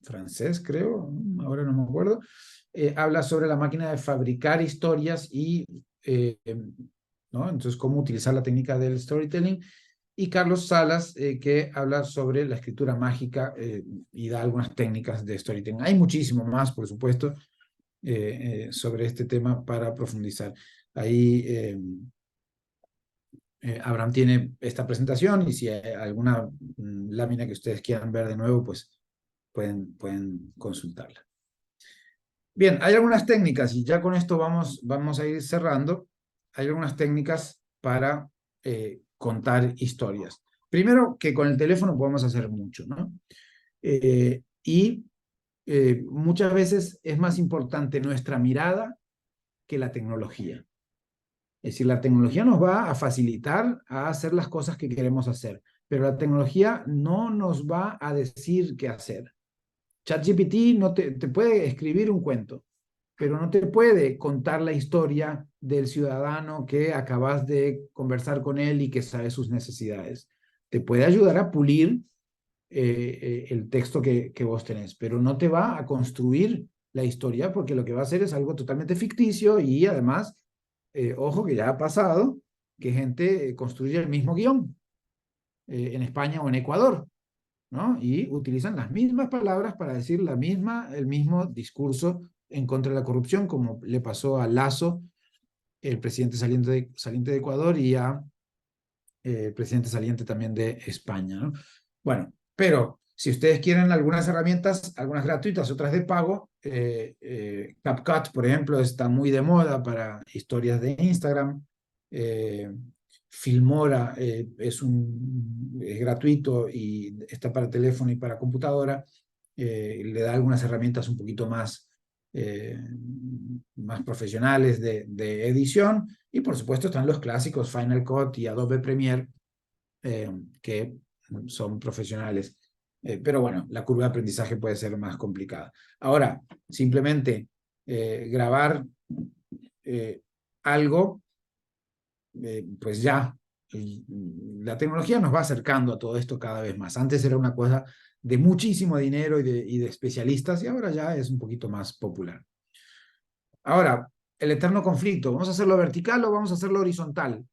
francés, creo, ahora no me acuerdo, habla sobre la máquina de fabricar historias y, ¿no? Entonces, cómo utilizar la técnica del storytelling. Y Carlos Salas, que habla sobre la escritura mágica y da algunas técnicas de storytelling. Hay muchísimo más, por supuesto, sobre este tema para profundizar. Ahí Abraham tiene esta presentación y si hay alguna lámina que ustedes quieran ver de nuevo, pues pueden consultarla. Bien, hay algunas técnicas y ya con esto vamos a ir cerrando. Hay algunas técnicas para contar historias. Primero, que con el teléfono podemos hacer mucho, ¿no? Muchas veces es más importante nuestra mirada que la tecnología. Es decir, la tecnología nos va a facilitar a hacer las cosas que queremos hacer, pero la tecnología no nos va a decir qué hacer. ChatGPT te puede escribir un cuento, pero no te puede contar la historia del ciudadano que acabas de conversar con él y que sabe sus necesidades. Te puede ayudar a pulir el texto que vos tenés, pero no te va a construir la historia porque lo que va a hacer es algo totalmente ficticio y además, ojo que ya ha pasado que gente construye el mismo guión en España o en Ecuador, ¿no? Y utilizan las mismas palabras para decir el mismo discurso en contra de la corrupción, como le pasó a Lasso, el presidente saliente de Ecuador, y a el presidente saliente también de España, ¿no? Bueno, pero si ustedes quieren algunas herramientas, algunas gratuitas, otras de pago, CapCut, por ejemplo, está muy de moda para historias de Instagram. Filmora es gratuito y está para teléfono y para computadora. Le da algunas herramientas un poquito más profesionales de edición, y por supuesto están los clásicos Final Cut y Adobe Premiere, que son profesionales. Pero bueno, la curva de aprendizaje puede ser más complicada. Ahora, simplemente grabar algo, pues ya, la tecnología nos va acercando a todo esto cada vez más. Antes era una cosa de muchísimo dinero y de especialistas, y ahora ya es un poquito más popular. Ahora, el eterno conflicto, ¿vamos a hacerlo vertical o vamos a hacerlo horizontal?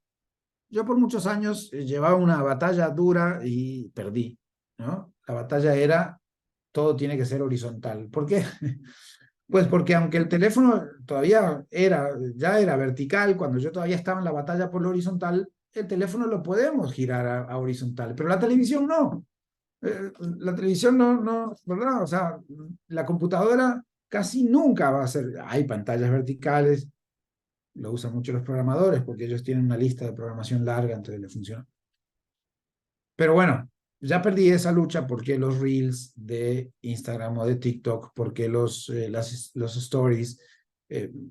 Yo por muchos años llevaba una batalla dura y perdí, ¿no? La batalla era, todo tiene que ser horizontal. ¿Por qué? Pues porque aunque el teléfono todavía ya era vertical, cuando yo todavía estaba en la batalla por lo horizontal, el teléfono lo podemos girar a horizontal, pero la televisión no. La televisión no, ¿verdad? O sea, la computadora casi nunca va a ser, hay pantallas verticales, lo usan mucho los programadores porque ellos tienen una lista de programación larga, entonces le funciona. Pero bueno, ya perdí esa lucha porque los Reels de Instagram o de TikTok, porque los Stories,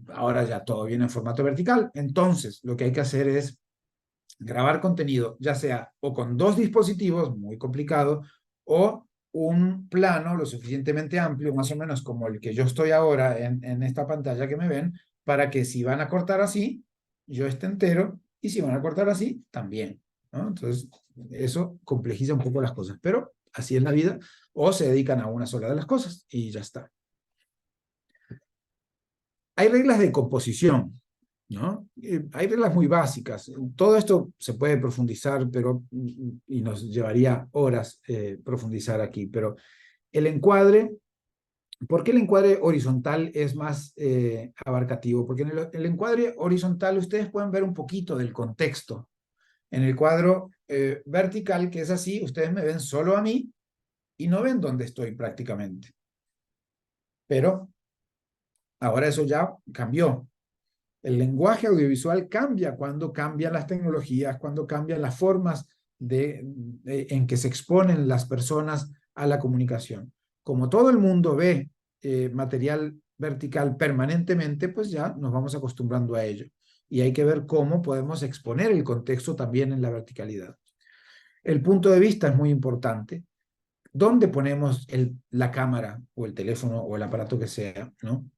ahora ya todo viene en formato vertical. Entonces, lo que hay que hacer es grabar contenido, ya sea o con dos dispositivos, muy complicado, o un plano lo suficientemente amplio, más o menos como el que yo estoy ahora en esta pantalla que me ven, para que si van a cortar así, yo esté entero, y si van a cortar así, también, ¿no? Entonces, eso complejiza un poco las cosas, pero así es la vida, o se dedican a una sola de las cosas, y ya está. Hay reglas de composición, ¿no? Hay reglas muy básicas. Todo esto se puede profundizar, y nos llevaría horas profundizar aquí, pero el encuadre, ¿por qué el encuadre horizontal es más abarcativo? Porque en el encuadre horizontal ustedes pueden ver un poquito del contexto. En el cuadro vertical, que es así, ustedes me ven solo a mí y no ven dónde estoy prácticamente. Pero ahora eso ya cambió. El lenguaje audiovisual cambia cuando cambian las tecnologías, cuando cambian las formas en que se exponen las personas a la comunicación. Como todo el mundo ve material vertical permanentemente, pues ya nos vamos acostumbrando a ello. Y hay que ver cómo podemos exponer el contexto también en la verticalidad. El punto de vista es muy importante. ¿Dónde ponemos la cámara o el teléfono o el aparato que sea, ¿no?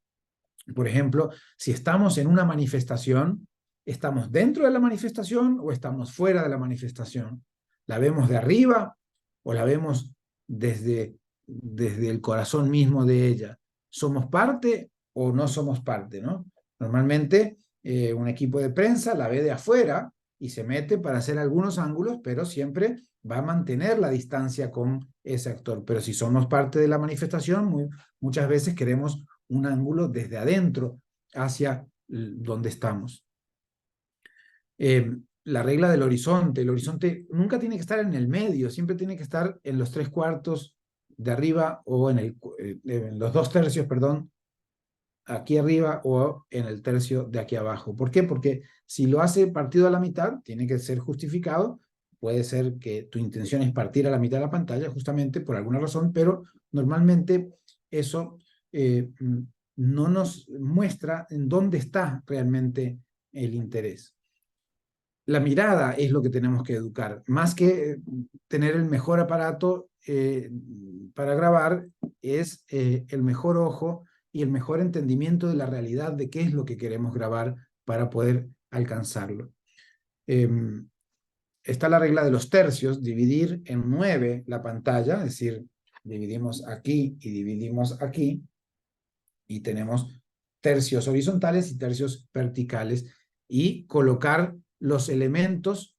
Por ejemplo, si estamos en una manifestación, ¿estamos dentro de la manifestación o estamos fuera de la manifestación? ¿La vemos de arriba o la vemos desde desde el corazón mismo de ella. ¿Somos parte o no somos parte, ¿no? Normalmente un equipo de prensa la ve de afuera y se mete para hacer algunos ángulos, pero siempre va a mantener la distancia con ese actor. Pero si somos parte de la manifestación, muchas veces queremos un ángulo desde adentro hacia donde estamos. La regla del horizonte. El horizonte nunca tiene que estar en el medio, siempre tiene que estar en los 3/4 de arriba o en los 2/3, perdón, aquí arriba o en el tercio de aquí abajo. ¿Por qué? Porque si lo hace partido a la mitad, tiene que ser justificado. Puede ser que tu intención es partir a la mitad de la pantalla, justamente por alguna razón, pero normalmente eso no nos muestra en dónde está realmente el interés. La mirada es lo que tenemos que educar. Más que tener el mejor aparato para grabar, es el mejor ojo y el mejor entendimiento de la realidad de qué es lo que queremos grabar para poder alcanzarlo. Está la regla de los tercios, dividir en 9 la pantalla, es decir, dividimos aquí y dividimos aquí, y tenemos tercios horizontales y tercios verticales, y colocar los elementos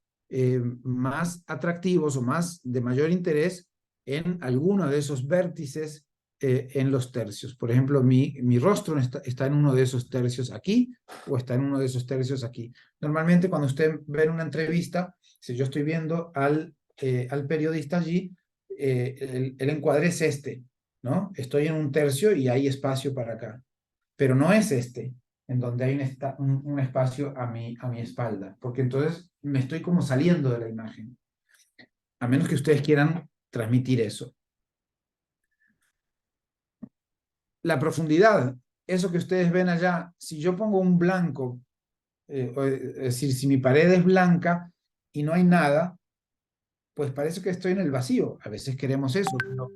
más atractivos o más de mayor interés en alguno de esos vértices en los tercios. Por ejemplo, mi rostro está en uno de esos tercios aquí o está en uno de esos tercios aquí. Normalmente cuando usted ve en una entrevista, si yo estoy viendo al periodista allí, el encuadre es este, ¿no? Estoy en un tercio y hay espacio para acá, pero no es este, en donde hay un espacio a mi espalda, porque entonces me estoy como saliendo de la imagen, a menos que ustedes quieran transmitir eso. La profundidad, eso que ustedes ven allá, si yo pongo un blanco, es decir, si mi pared es blanca y no hay nada, pues parece que estoy en el vacío. A veces queremos eso, pero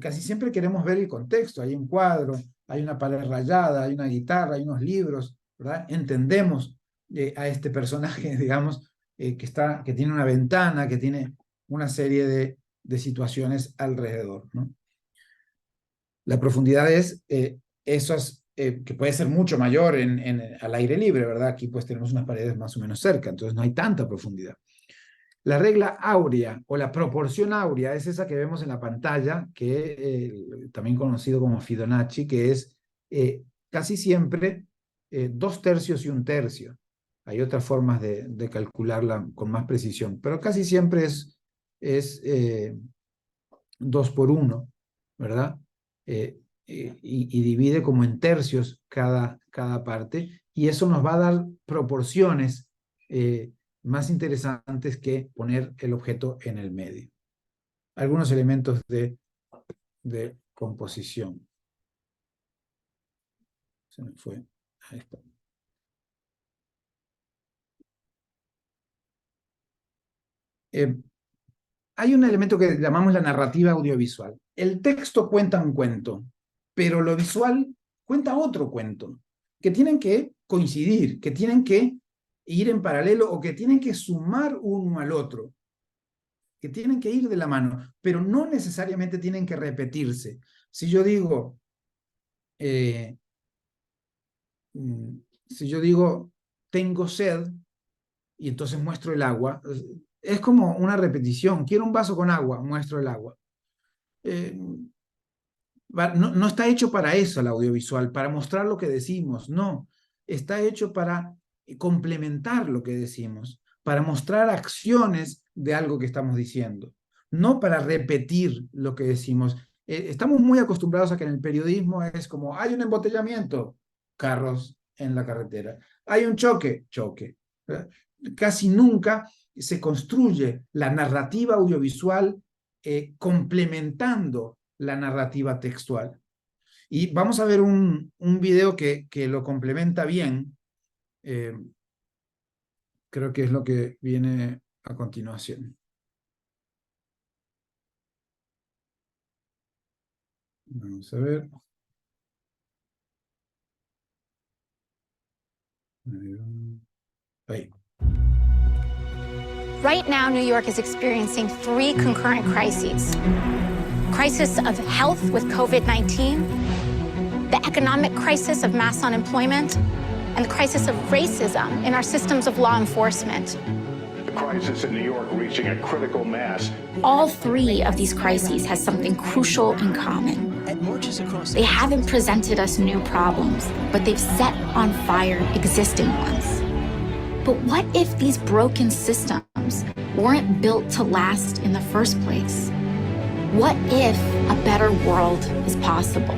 casi siempre queremos ver el contexto. Hay un cuadro, hay una pared rayada, hay una guitarra, hay unos libros, ¿verdad? Entendemos a este personaje, digamos, que tiene una ventana, que tiene una serie de situaciones alrededor, ¿no? La profundidad es que puede ser mucho mayor al aire libre, ¿verdad? Aquí pues tenemos unas paredes más o menos cerca, entonces no hay tanta profundidad. La regla áurea o la proporción áurea es esa que vemos en la pantalla, que también conocido como Fibonacci, que es casi siempre 2/3 y 1/3. Hay otras formas de calcularla con más precisión, pero casi siempre es 2/1, ¿verdad? Y divide como en tercios cada parte, y eso nos va a dar proporciones más interesantes que poner el objeto en el medio. Algunos elementos de composición. Se me fue. Ahí está. Hay un elemento que llamamos la narrativa audiovisual. El texto cuenta un cuento, pero lo visual cuenta otro cuento, que tienen que coincidir, que tienen que ir en paralelo o que tienen que sumar uno al otro, que tienen que ir de la mano, pero no necesariamente tienen que repetirse. Si yo digo, tengo sed, y entonces muestro el agua, es como una repetición. Quiero un vaso con agua, muestro el agua. No está hecho para eso el audiovisual, para mostrar lo que decimos, no. Está hecho para complementar lo que decimos, para mostrar acciones de algo que estamos diciendo, no para repetir lo que decimos. Estamos muy acostumbrados a que en el periodismo es como, hay un embotellamiento, carros en la carretera, hay un choque. Casi nunca se construye la narrativa audiovisual complementando la narrativa textual. Y vamos a ver un video que lo complementa bien. Creo que es lo que viene a continuación. Vamos a ver. Ahí. Right now, New York is experiencing 3 concurrent crises. crisis of health with COVID-19, the economic crisis of mass unemployment, and the crisis of racism in our systems of law enforcement. The crisis in New York reaching a critical mass. All three of these crises has something crucial in common. They haven't presented us new problems, but they've set on fire existing ones. But what if these broken systems weren't built to last in the first place? What if a better world is possible?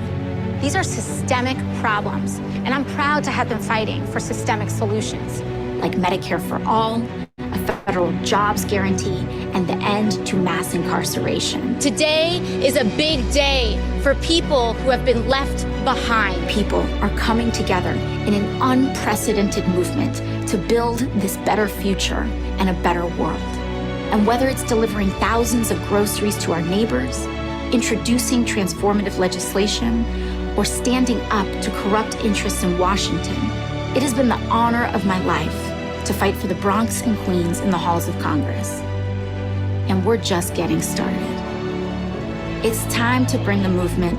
These are systemic problems, and I'm proud to have been fighting for systemic solutions, like Medicare for all, a federal jobs guarantee, and the end to mass incarceration. Today is a big day for people who have been left behind. People are coming together in an unprecedented movement to build this better future and a better world. And whether it's delivering thousands of groceries to our neighbors, introducing transformative legislation, or standing up to corrupt interests in Washington, it has been the honor of my life to fight for the Bronx and Queens in the halls of Congress. And we're just getting started. It's time to bring the movement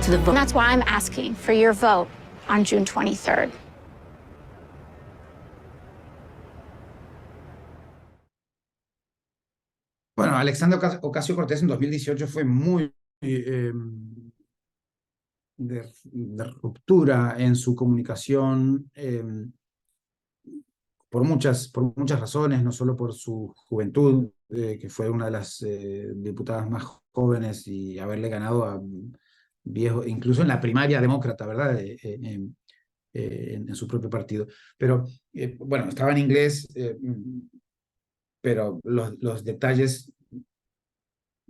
to the vote. And that's why I'm asking for your vote on June 23rd. Bueno, Alexandria Ocasio-Cortez en 2018 fue muy de ruptura en su comunicación por muchas razones, no solo por su juventud, que fue una de las diputadas más jóvenes y haberle ganado a viejos, incluso en la primaria demócrata, ¿verdad? En su propio partido. Pero, bueno, estaba en inglés, pero los detalles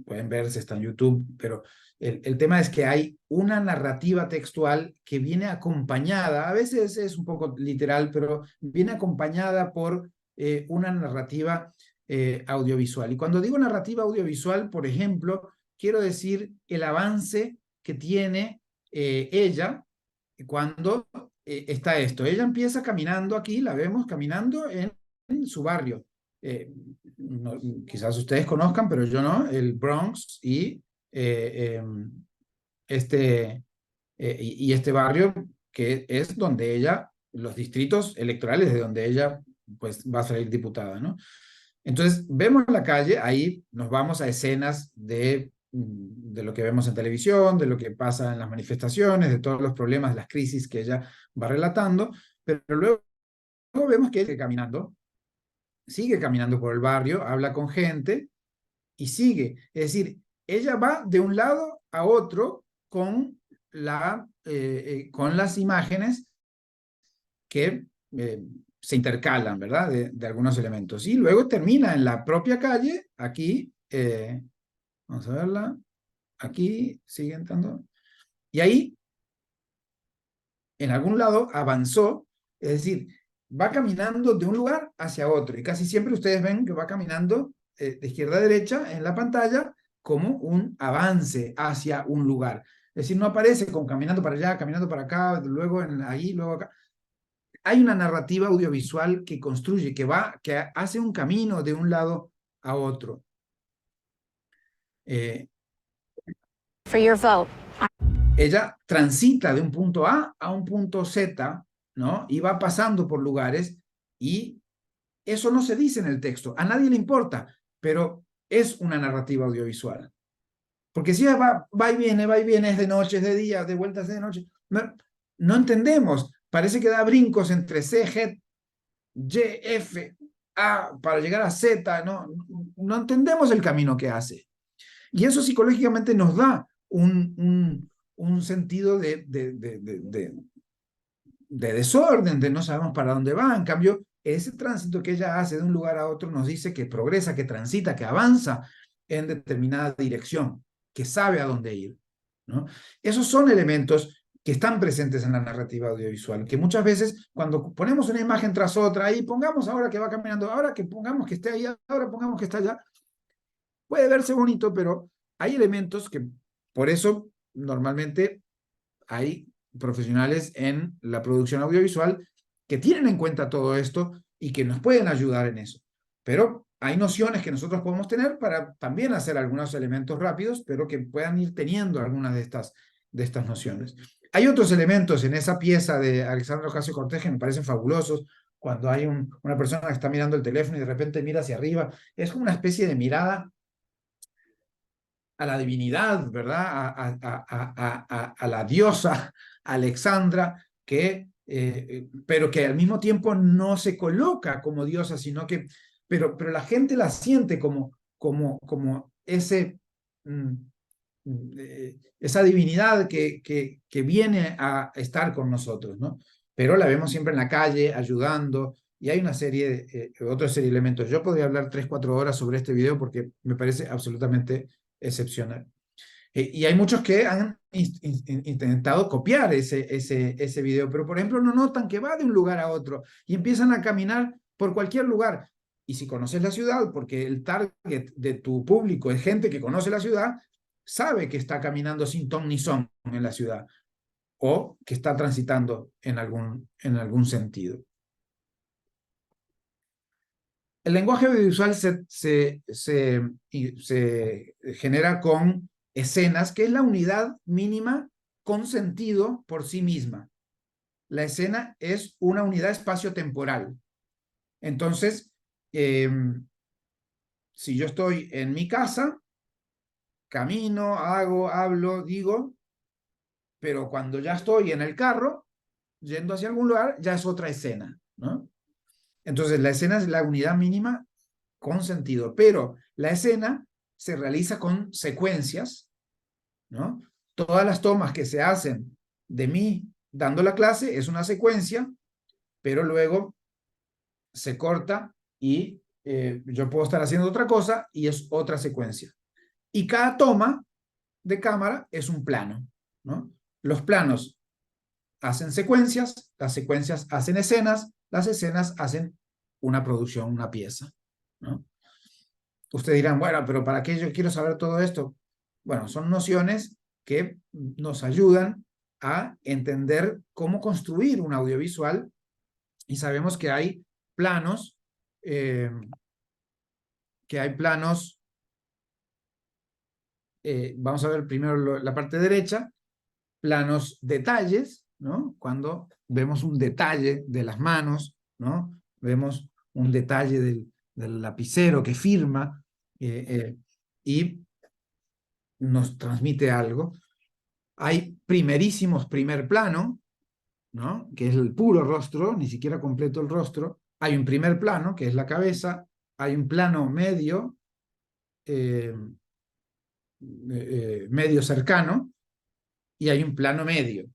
pueden verse, está en YouTube, pero el tema es que hay una narrativa textual que viene acompañada, a veces es un poco literal, pero viene acompañada por una narrativa audiovisual. Y cuando digo narrativa audiovisual, por ejemplo, quiero decir el avance que tiene ella cuando está esto. Ella empieza caminando aquí, la vemos caminando en su barrio. No, quizás ustedes conozcan, pero yo no, el Bronx y este barrio que es donde ella, los distritos electorales de donde ella pues va a salir diputada, ¿no? Entonces vemos la calle, ahí nos vamos a escenas de lo que vemos en televisión, de lo que pasa en las manifestaciones, de todos los problemas, las crisis que ella va relatando, pero luego vemos que ella sigue caminando por el barrio, habla con gente y sigue. Es decir, ella va de un lado a otro con las imágenes que se intercalan, ¿verdad? De algunos elementos. Y luego termina en la propia calle, aquí, vamos a verla, aquí sigue entrando. Y ahí, en algún lado, avanzó, es decir, va caminando de un lugar hacia otro, y casi siempre ustedes ven que va caminando de izquierda a derecha en la pantalla como un avance hacia un lugar. Es decir, no aparece como caminando para allá, caminando para acá, luego ahí, luego acá. Hay una narrativa audiovisual que construye, que hace un camino de un lado a otro. For your vote. Ella transita de un punto A a un punto Z, ¿no? Y va pasando por lugares, y eso no se dice en el texto, a nadie le importa, pero es una narrativa audiovisual. Porque si ella va y viene, es de noche, es de día, de vueltas de noche, no entendemos, parece que da brincos entre C, G, Y, F, A, para llegar a Z, no entendemos el camino que hace. Y eso psicológicamente nos da un sentido de desorden, de no sabemos para dónde va. En cambio, ese tránsito que ella hace de un lugar a otro nos dice que progresa, que transita, que avanza en determinada dirección, que sabe a dónde ir, ¿no? Esos son elementos que están presentes en la narrativa audiovisual, que muchas veces cuando ponemos una imagen tras otra, ahí pongamos ahora que va caminando, ahora que pongamos que esté ahí, ahora pongamos que está allá, puede verse bonito, pero hay elementos que, por eso normalmente hay profesionales en la producción audiovisual que tienen en cuenta todo esto y que nos pueden ayudar en eso. Pero hay nociones que nosotros podemos tener para también hacer algunos elementos rápidos, pero que puedan ir teniendo algunas de estas nociones. Hay otros elementos en esa pieza de Alexandra Ocasio-Cortez que me parecen fabulosos, cuando hay una persona que está mirando el teléfono y de repente mira hacia arriba. Es como una especie de mirada a la divinidad, ¿verdad? A la diosa Alexandra, pero que al mismo tiempo no se coloca como diosa, sino que, pero la gente la siente como esa divinidad que viene a estar con nosotros, ¿no? Pero la vemos siempre en la calle, ayudando, y hay una serie otra serie de elementos. Yo podría hablar 3-4 horas sobre este video porque me parece absolutamente excepcional. Y hay muchos que han intentado copiar ese video, pero por ejemplo no notan que va de un lugar a otro y empiezan a caminar por cualquier lugar. Y si conoces la ciudad, porque el target de tu público es gente que conoce la ciudad, sabe que está caminando sin ton ni son en la ciudad o que está transitando en algún sentido. El lenguaje audiovisual se genera con escenas, que es la unidad mínima con sentido por sí misma. La escena es una unidad espacio-temporal. Entonces, si yo estoy en mi casa, camino, hago, hablo, digo, pero cuando ya estoy en el carro, yendo hacia algún lugar, ya es otra escena, ¿no? Entonces, la escena es la unidad mínima con sentido, pero la escena se realiza con secuencias, ¿no? Todas las tomas que se hacen de mí dando la clase es una secuencia, pero luego se corta y yo puedo estar haciendo otra cosa y es otra secuencia. Y cada toma de cámara es un plano, ¿no? Los planos hacen secuencias, las secuencias hacen escenas, las escenas hacen una producción, una pieza, ¿no? Ustedes dirán, bueno, pero ¿para qué yo quiero saber todo esto? Bueno, son nociones que nos ayudan a entender cómo construir un audiovisual, y sabemos que hay planos, vamos a ver primero la parte derecha, planos detalles, ¿no? Cuando vemos un detalle de las manos, ¿no? Vemos un detalle del lapicero que firma y nos transmite algo. Hay primer plano, ¿no? Que es el puro rostro, ni siquiera completo el rostro. Hay un primer plano, que es la cabeza. Hay un plano medio, medio cercano, y hay un plano medio,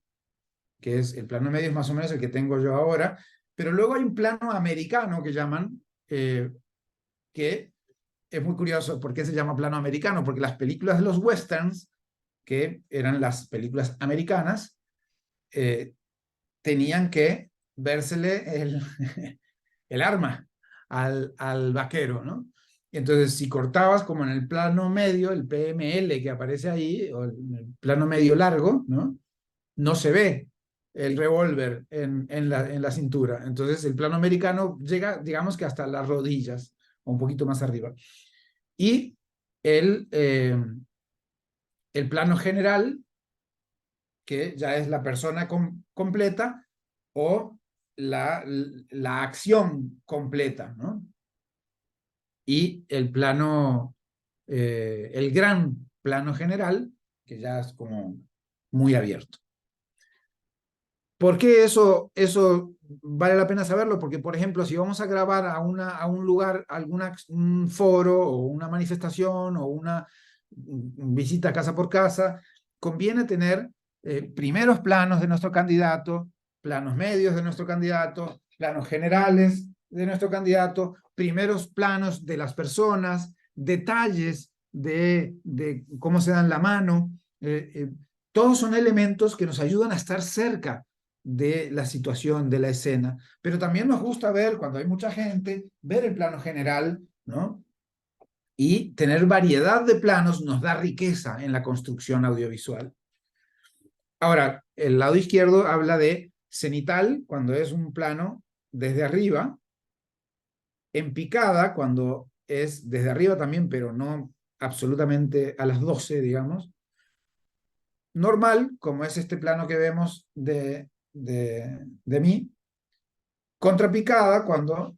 que es el plano medio es más o menos el que tengo yo ahora, pero luego hay un plano americano que llaman, que es muy curioso. ¿Por qué se llama plano americano? Porque las películas de los westerns, que eran las películas americanas, tenían que vérsele el arma al vaquero, ¿no? Entonces, si cortabas como en el plano medio, el PML que aparece ahí, o el plano medio largo, ¿no? No se ve el revólver en la cintura. Entonces, el plano americano llega, digamos que hasta las rodillas, o un poquito más arriba. Y el plano general, que ya es la persona completa, o la acción completa, ¿no? Y el plano, el gran plano general, que ya es como muy abierto. ¿Por qué eso vale la pena saberlo? Porque, por ejemplo, si vamos a grabar a un lugar, un foro o una manifestación o una visita casa por casa, conviene tener primeros planos de nuestro candidato, planos medios de nuestro candidato, planos generales de nuestro candidato, primeros planos de las personas, detalles de cómo se dan la mano. Todos son elementos que nos ayudan a estar cerca de la situación, de la escena. Pero también nos gusta ver, cuando hay mucha gente, ver el plano general, ¿no? Y tener variedad de planos nos da riqueza en la construcción audiovisual. Ahora, el lado izquierdo habla de cenital, cuando es un plano desde arriba, en picada, cuando es desde arriba también, pero no absolutamente a las 12, digamos. Normal, como es este plano que vemos de mí. Contrapicada, cuando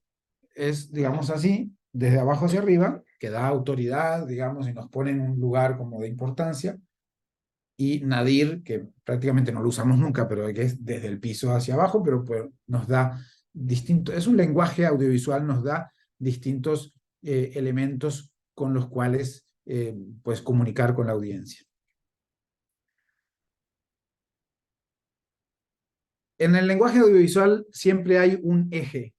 es, digamos así, desde abajo hacia arriba, que da autoridad, digamos, y nos pone en un lugar como de importancia. Y nadir, que prácticamente no lo usamos nunca, pero que es desde el piso hacia abajo, pero pues nos da distintos, es un lenguaje audiovisual, nos da distintos elementos con los cuales pues comunicar con la audiencia. En el lenguaje audiovisual siempre hay un eje.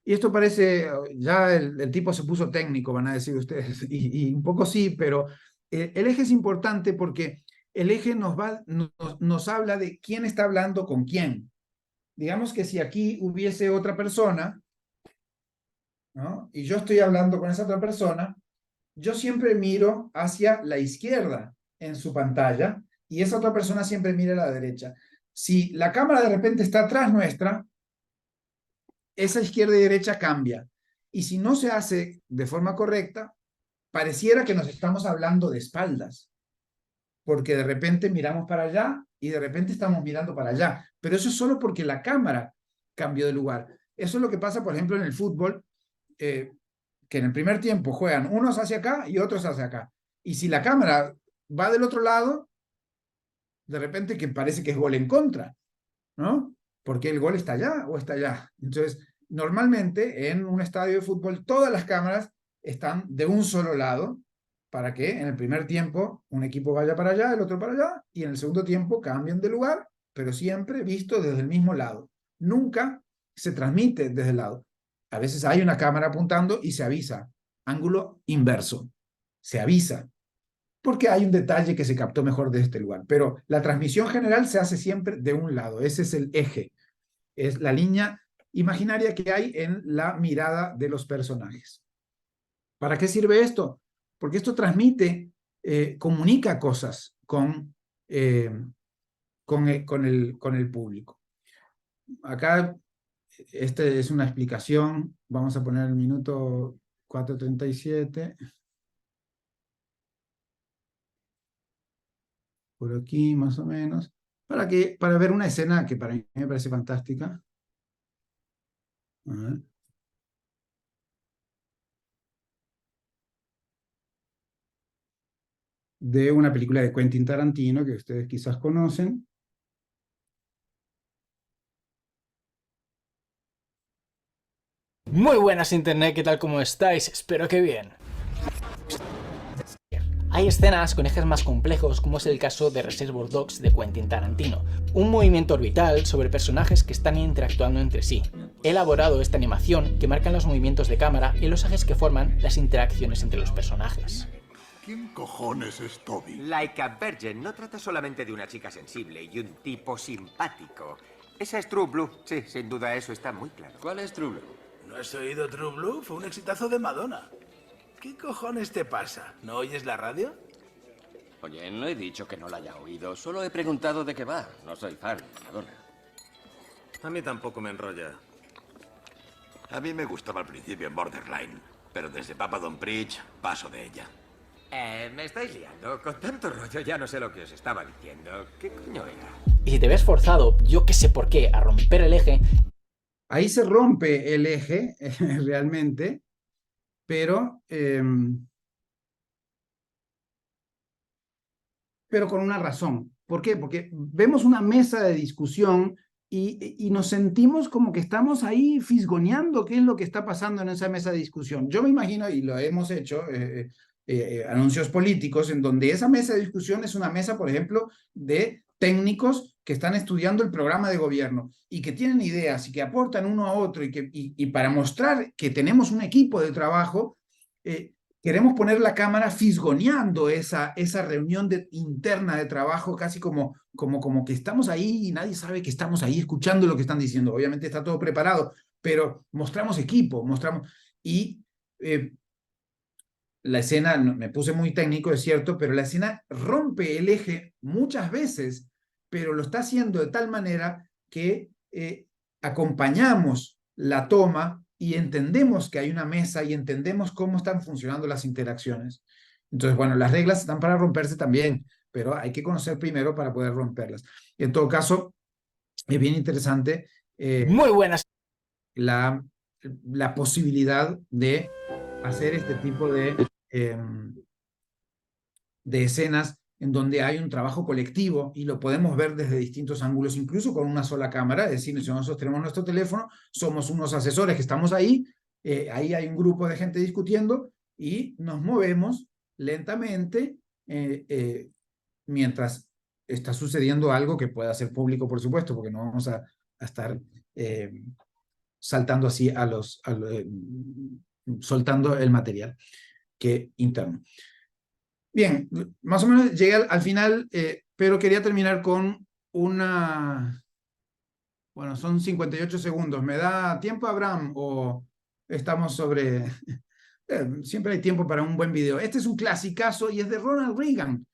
Y esto parece, ya el tipo se puso técnico, van a decir ustedes, y un poco sí, pero el eje es importante porque el eje nos habla de quién está hablando con quién. Digamos que si aquí hubiese otra persona, ¿no? Y yo estoy hablando con esa otra persona, yo siempre miro hacia la izquierda en su pantalla y esa otra persona siempre mira a la derecha. Si la cámara de repente está atrás nuestra, esa izquierda y derecha cambia. Y si no se hace de forma correcta, pareciera que nos estamos hablando de espaldas, porque de repente miramos para allá y de repente estamos mirando para allá. Pero eso es solo porque la cámara cambió de lugar. Eso es lo que pasa, por ejemplo, en el fútbol, que en el primer tiempo juegan unos hacia acá y otros hacia acá. Y si la cámara va del otro lado, de repente que parece que es gol en contra, ¿no? Porque el gol está allá o está allá. Entonces, normalmente en un estadio de fútbol todas las cámaras están de un solo lado para que en el primer tiempo un equipo vaya para allá, el otro para allá, y en el segundo tiempo cambien de lugar, pero siempre visto desde el mismo lado. Nunca se transmite desde el lado. A veces hay una cámara apuntando y se avisa. Ángulo inverso. Se avisa. Porque hay un detalle que se captó mejor de este lugar. Pero la transmisión general se hace siempre de un lado. Ese es el eje. Es la línea imaginaria que hay en la mirada de los personajes. ¿Para qué sirve esto? Porque esto transmite, comunica cosas con el público. Acá, esta es una explicación. Vamos a poner el minuto 4:37. Por aquí, más o menos. Para ver una escena que para mí me parece fantástica. A ver. De una película de Quentin Tarantino que ustedes quizás conocen. Muy buenas internet, ¿qué tal? ¿Cómo estáis? Espero que bien. Hay escenas con ejes más complejos, como es el caso de Reservoir Dogs de Quentin Tarantino, un movimiento orbital sobre personajes que están interactuando entre sí. He elaborado esta animación que marca los movimientos de cámara y los ejes que forman las interacciones entre los personajes. ¿Quién cojones es Toby? Laika Virgin no trata solamente de una chica sensible y un tipo simpático. Esa es True Blue. Sí, sin duda eso está muy claro. ¿Cuál es True Blue? ¿No has oído True Blue? Fue un exitazo de Madonna. ¿Qué cojones te pasa? ¿No oyes la radio? Oye, no he dicho que no la haya oído. Solo he preguntado de qué va. No soy fan de Madonna. A mí tampoco me enrolla. A mí me gustaba al principio en Borderline, pero desde Papa Don't Preach paso de ella. Me estáis liando. Con tanto rollo ya no sé lo que os estaba diciendo. ¿Qué coño era? Y si te ves forzado, yo que sé por qué, a romper el eje... Ahí se rompe el eje, realmente, pero con una razón. ¿Por qué? Porque vemos una mesa de discusión y nos sentimos como que estamos ahí fisgoneando qué es lo que está pasando en esa mesa de discusión. Yo me imagino, y lo hemos hecho, anuncios políticos, en donde esa mesa de discusión es una mesa, por ejemplo, de técnicos que están estudiando el programa de gobierno y que tienen ideas y que aportan uno a otro y para mostrar que tenemos un equipo de trabajo, queremos poner la cámara fisgoneando esa reunión interna de trabajo, casi como que estamos ahí y nadie sabe que estamos ahí escuchando lo que están diciendo. Obviamente está todo preparado, pero mostramos equipo, y la escena, me puse muy técnico, es cierto, pero la escena rompe el eje muchas veces, pero lo está haciendo de tal manera que acompañamos la toma y entendemos que hay una mesa y entendemos cómo están funcionando las interacciones. Entonces, bueno, las reglas están para romperse también, pero hay que conocer primero para poder romperlas. En todo caso, es bien interesante Muy buenas. la posibilidad de hacer este tipo de escenas en donde hay un trabajo colectivo y lo podemos ver desde distintos ángulos, incluso con una sola cámara. Es decir, si nosotros tenemos nuestro teléfono, somos unos asesores que estamos ahí, ahí hay un grupo de gente discutiendo y nos movemos lentamente mientras está sucediendo algo que pueda ser público, por supuesto, porque no vamos a estar saltando así soltando el material interno. Bien, más o menos llegué al final, pero quería terminar con una... Bueno, son 58 segundos. ¿Me da tiempo, Abraham? ¿O estamos sobre...? Siempre hay tiempo para un buen video. Este es un clasicazo y es de Ronald Reagan.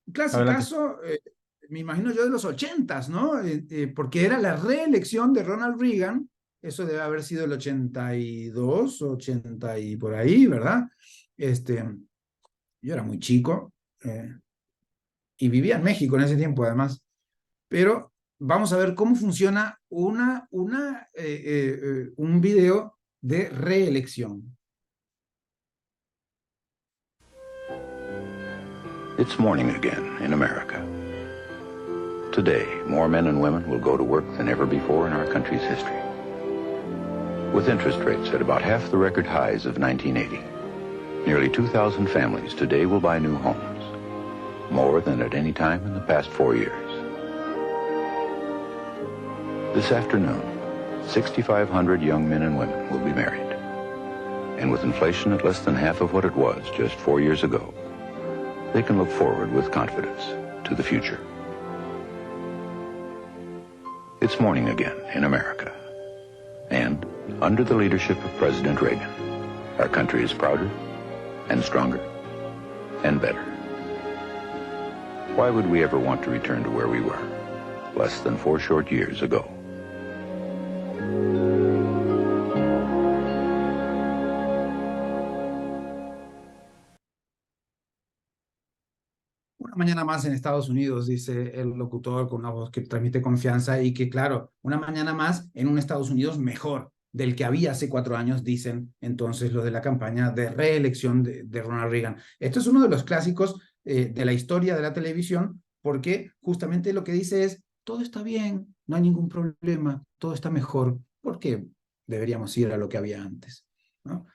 Un clasicazo, me imagino yo, de los 80s, ¿no? Porque era la reelección de Ronald Reagan. Eso debe haber sido el 82, 80 y por ahí, ¿verdad? Yo era muy chico y vivía en México en ese tiempo, además. Pero vamos a ver cómo funciona un video de reelección. It's morning again in America. Today, more men and women will go to work than ever before in our country's history. With interest rates at about half the record highs of 1980, nearly 2,000 families today will buy new homes, more than at any time in the past 4 years. This afternoon, 6,500 young men and women will be married. And with inflation at less than half of what it was just 4 years ago, they can look forward with confidence to the future. It's morning again in America. And under the leadership of President Reagan, our country is prouder and stronger and better. Why would we ever want to return to where we were less than 4 short years ago? Una mañana más en Estados Unidos, dice el locutor con una voz que transmite confianza y que, claro, una mañana más en un Estados Unidos mejor del que había hace 4 años, dicen entonces los de la campaña de reelección de Ronald Reagan. Esto es uno de los clásicos de la historia de la televisión, porque justamente lo que dice es, todo está bien, no hay ningún problema, todo está mejor, porque deberíamos ir a lo que había antes, ¿no?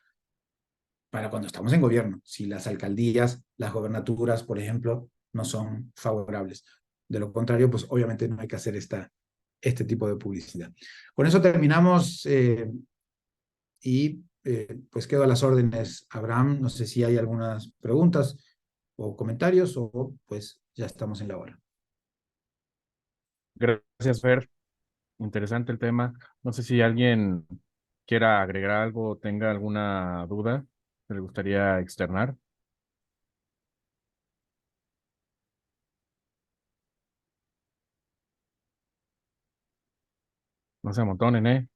Para cuando estamos en gobierno, si las alcaldías, las gobernaturas, por ejemplo, no son favorables. De lo contrario, pues obviamente no hay que hacer este tipo de publicidad. Con eso terminamos y pues quedo a las órdenes, Abraham. No sé si hay algunas preguntas o comentarios o pues ya estamos en la hora. Gracias, Fer. Interesante el tema. No sé si alguien quiera agregar algo o tenga alguna duda que le gustaría externar. No se amontonen, ¿eh?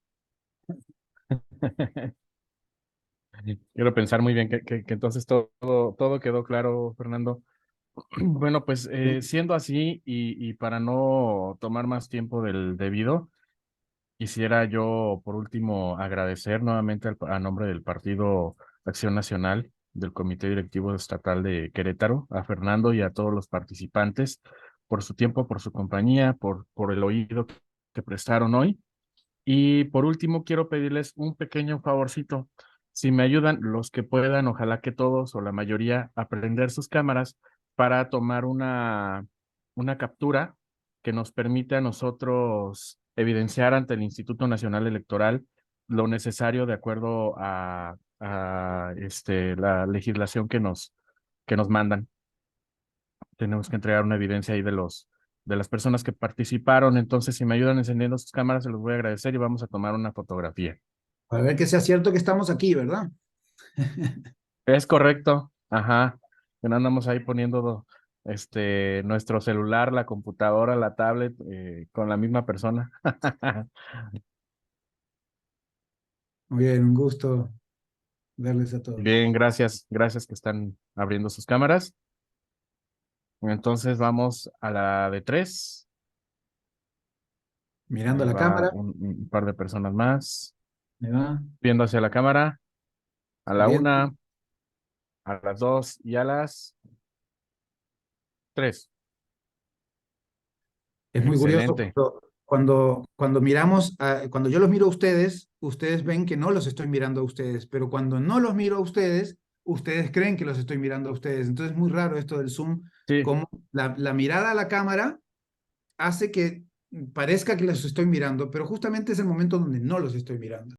Quiero pensar muy bien que entonces todo quedó claro, Fernando. Bueno, pues siendo así y para no tomar más tiempo del debido, quisiera yo por último agradecer nuevamente a nombre del Partido Acción Nacional, del Comité Directivo Estatal de Querétaro, a Fernando y a todos los participantes por su tiempo, por su compañía, por el oído que prestaron hoy. Y por último, quiero pedirles un pequeño favorcito. Si me ayudan, los que puedan, ojalá que todos o la mayoría, a prender sus cámaras para tomar una captura que nos permite a nosotros evidenciar ante el Instituto Nacional Electoral lo necesario de acuerdo a la legislación que nos mandan. Tenemos que entregar una evidencia ahí de las personas que participaron. Entonces, si me ayudan encendiendo sus cámaras, se los voy a agradecer y vamos a tomar una fotografía. Para ver que sea cierto que estamos aquí, ¿verdad? Es correcto, ajá. Que no andamos ahí poniendo nuestro celular, la computadora, la tablet, con la misma persona. Muy bien, un gusto verles a todos. Bien, gracias. Gracias que están abriendo sus cámaras. Entonces vamos a la de 3. Mirando Ahí la va cámara. un par de personas más. Me va. Viendo hacia la cámara. A la Bien. 1, a las 2 y a las 3. Es muy curioso Excelente. cuando miramos, cuando yo los miro a ustedes, ustedes ven que no los estoy mirando a ustedes, pero cuando no los miro a ustedes, ustedes creen que los estoy mirando a ustedes. Entonces es muy raro esto del Zoom, como la mirada a la cámara hace que parezca que los estoy mirando, pero justamente es el momento donde no los estoy mirando.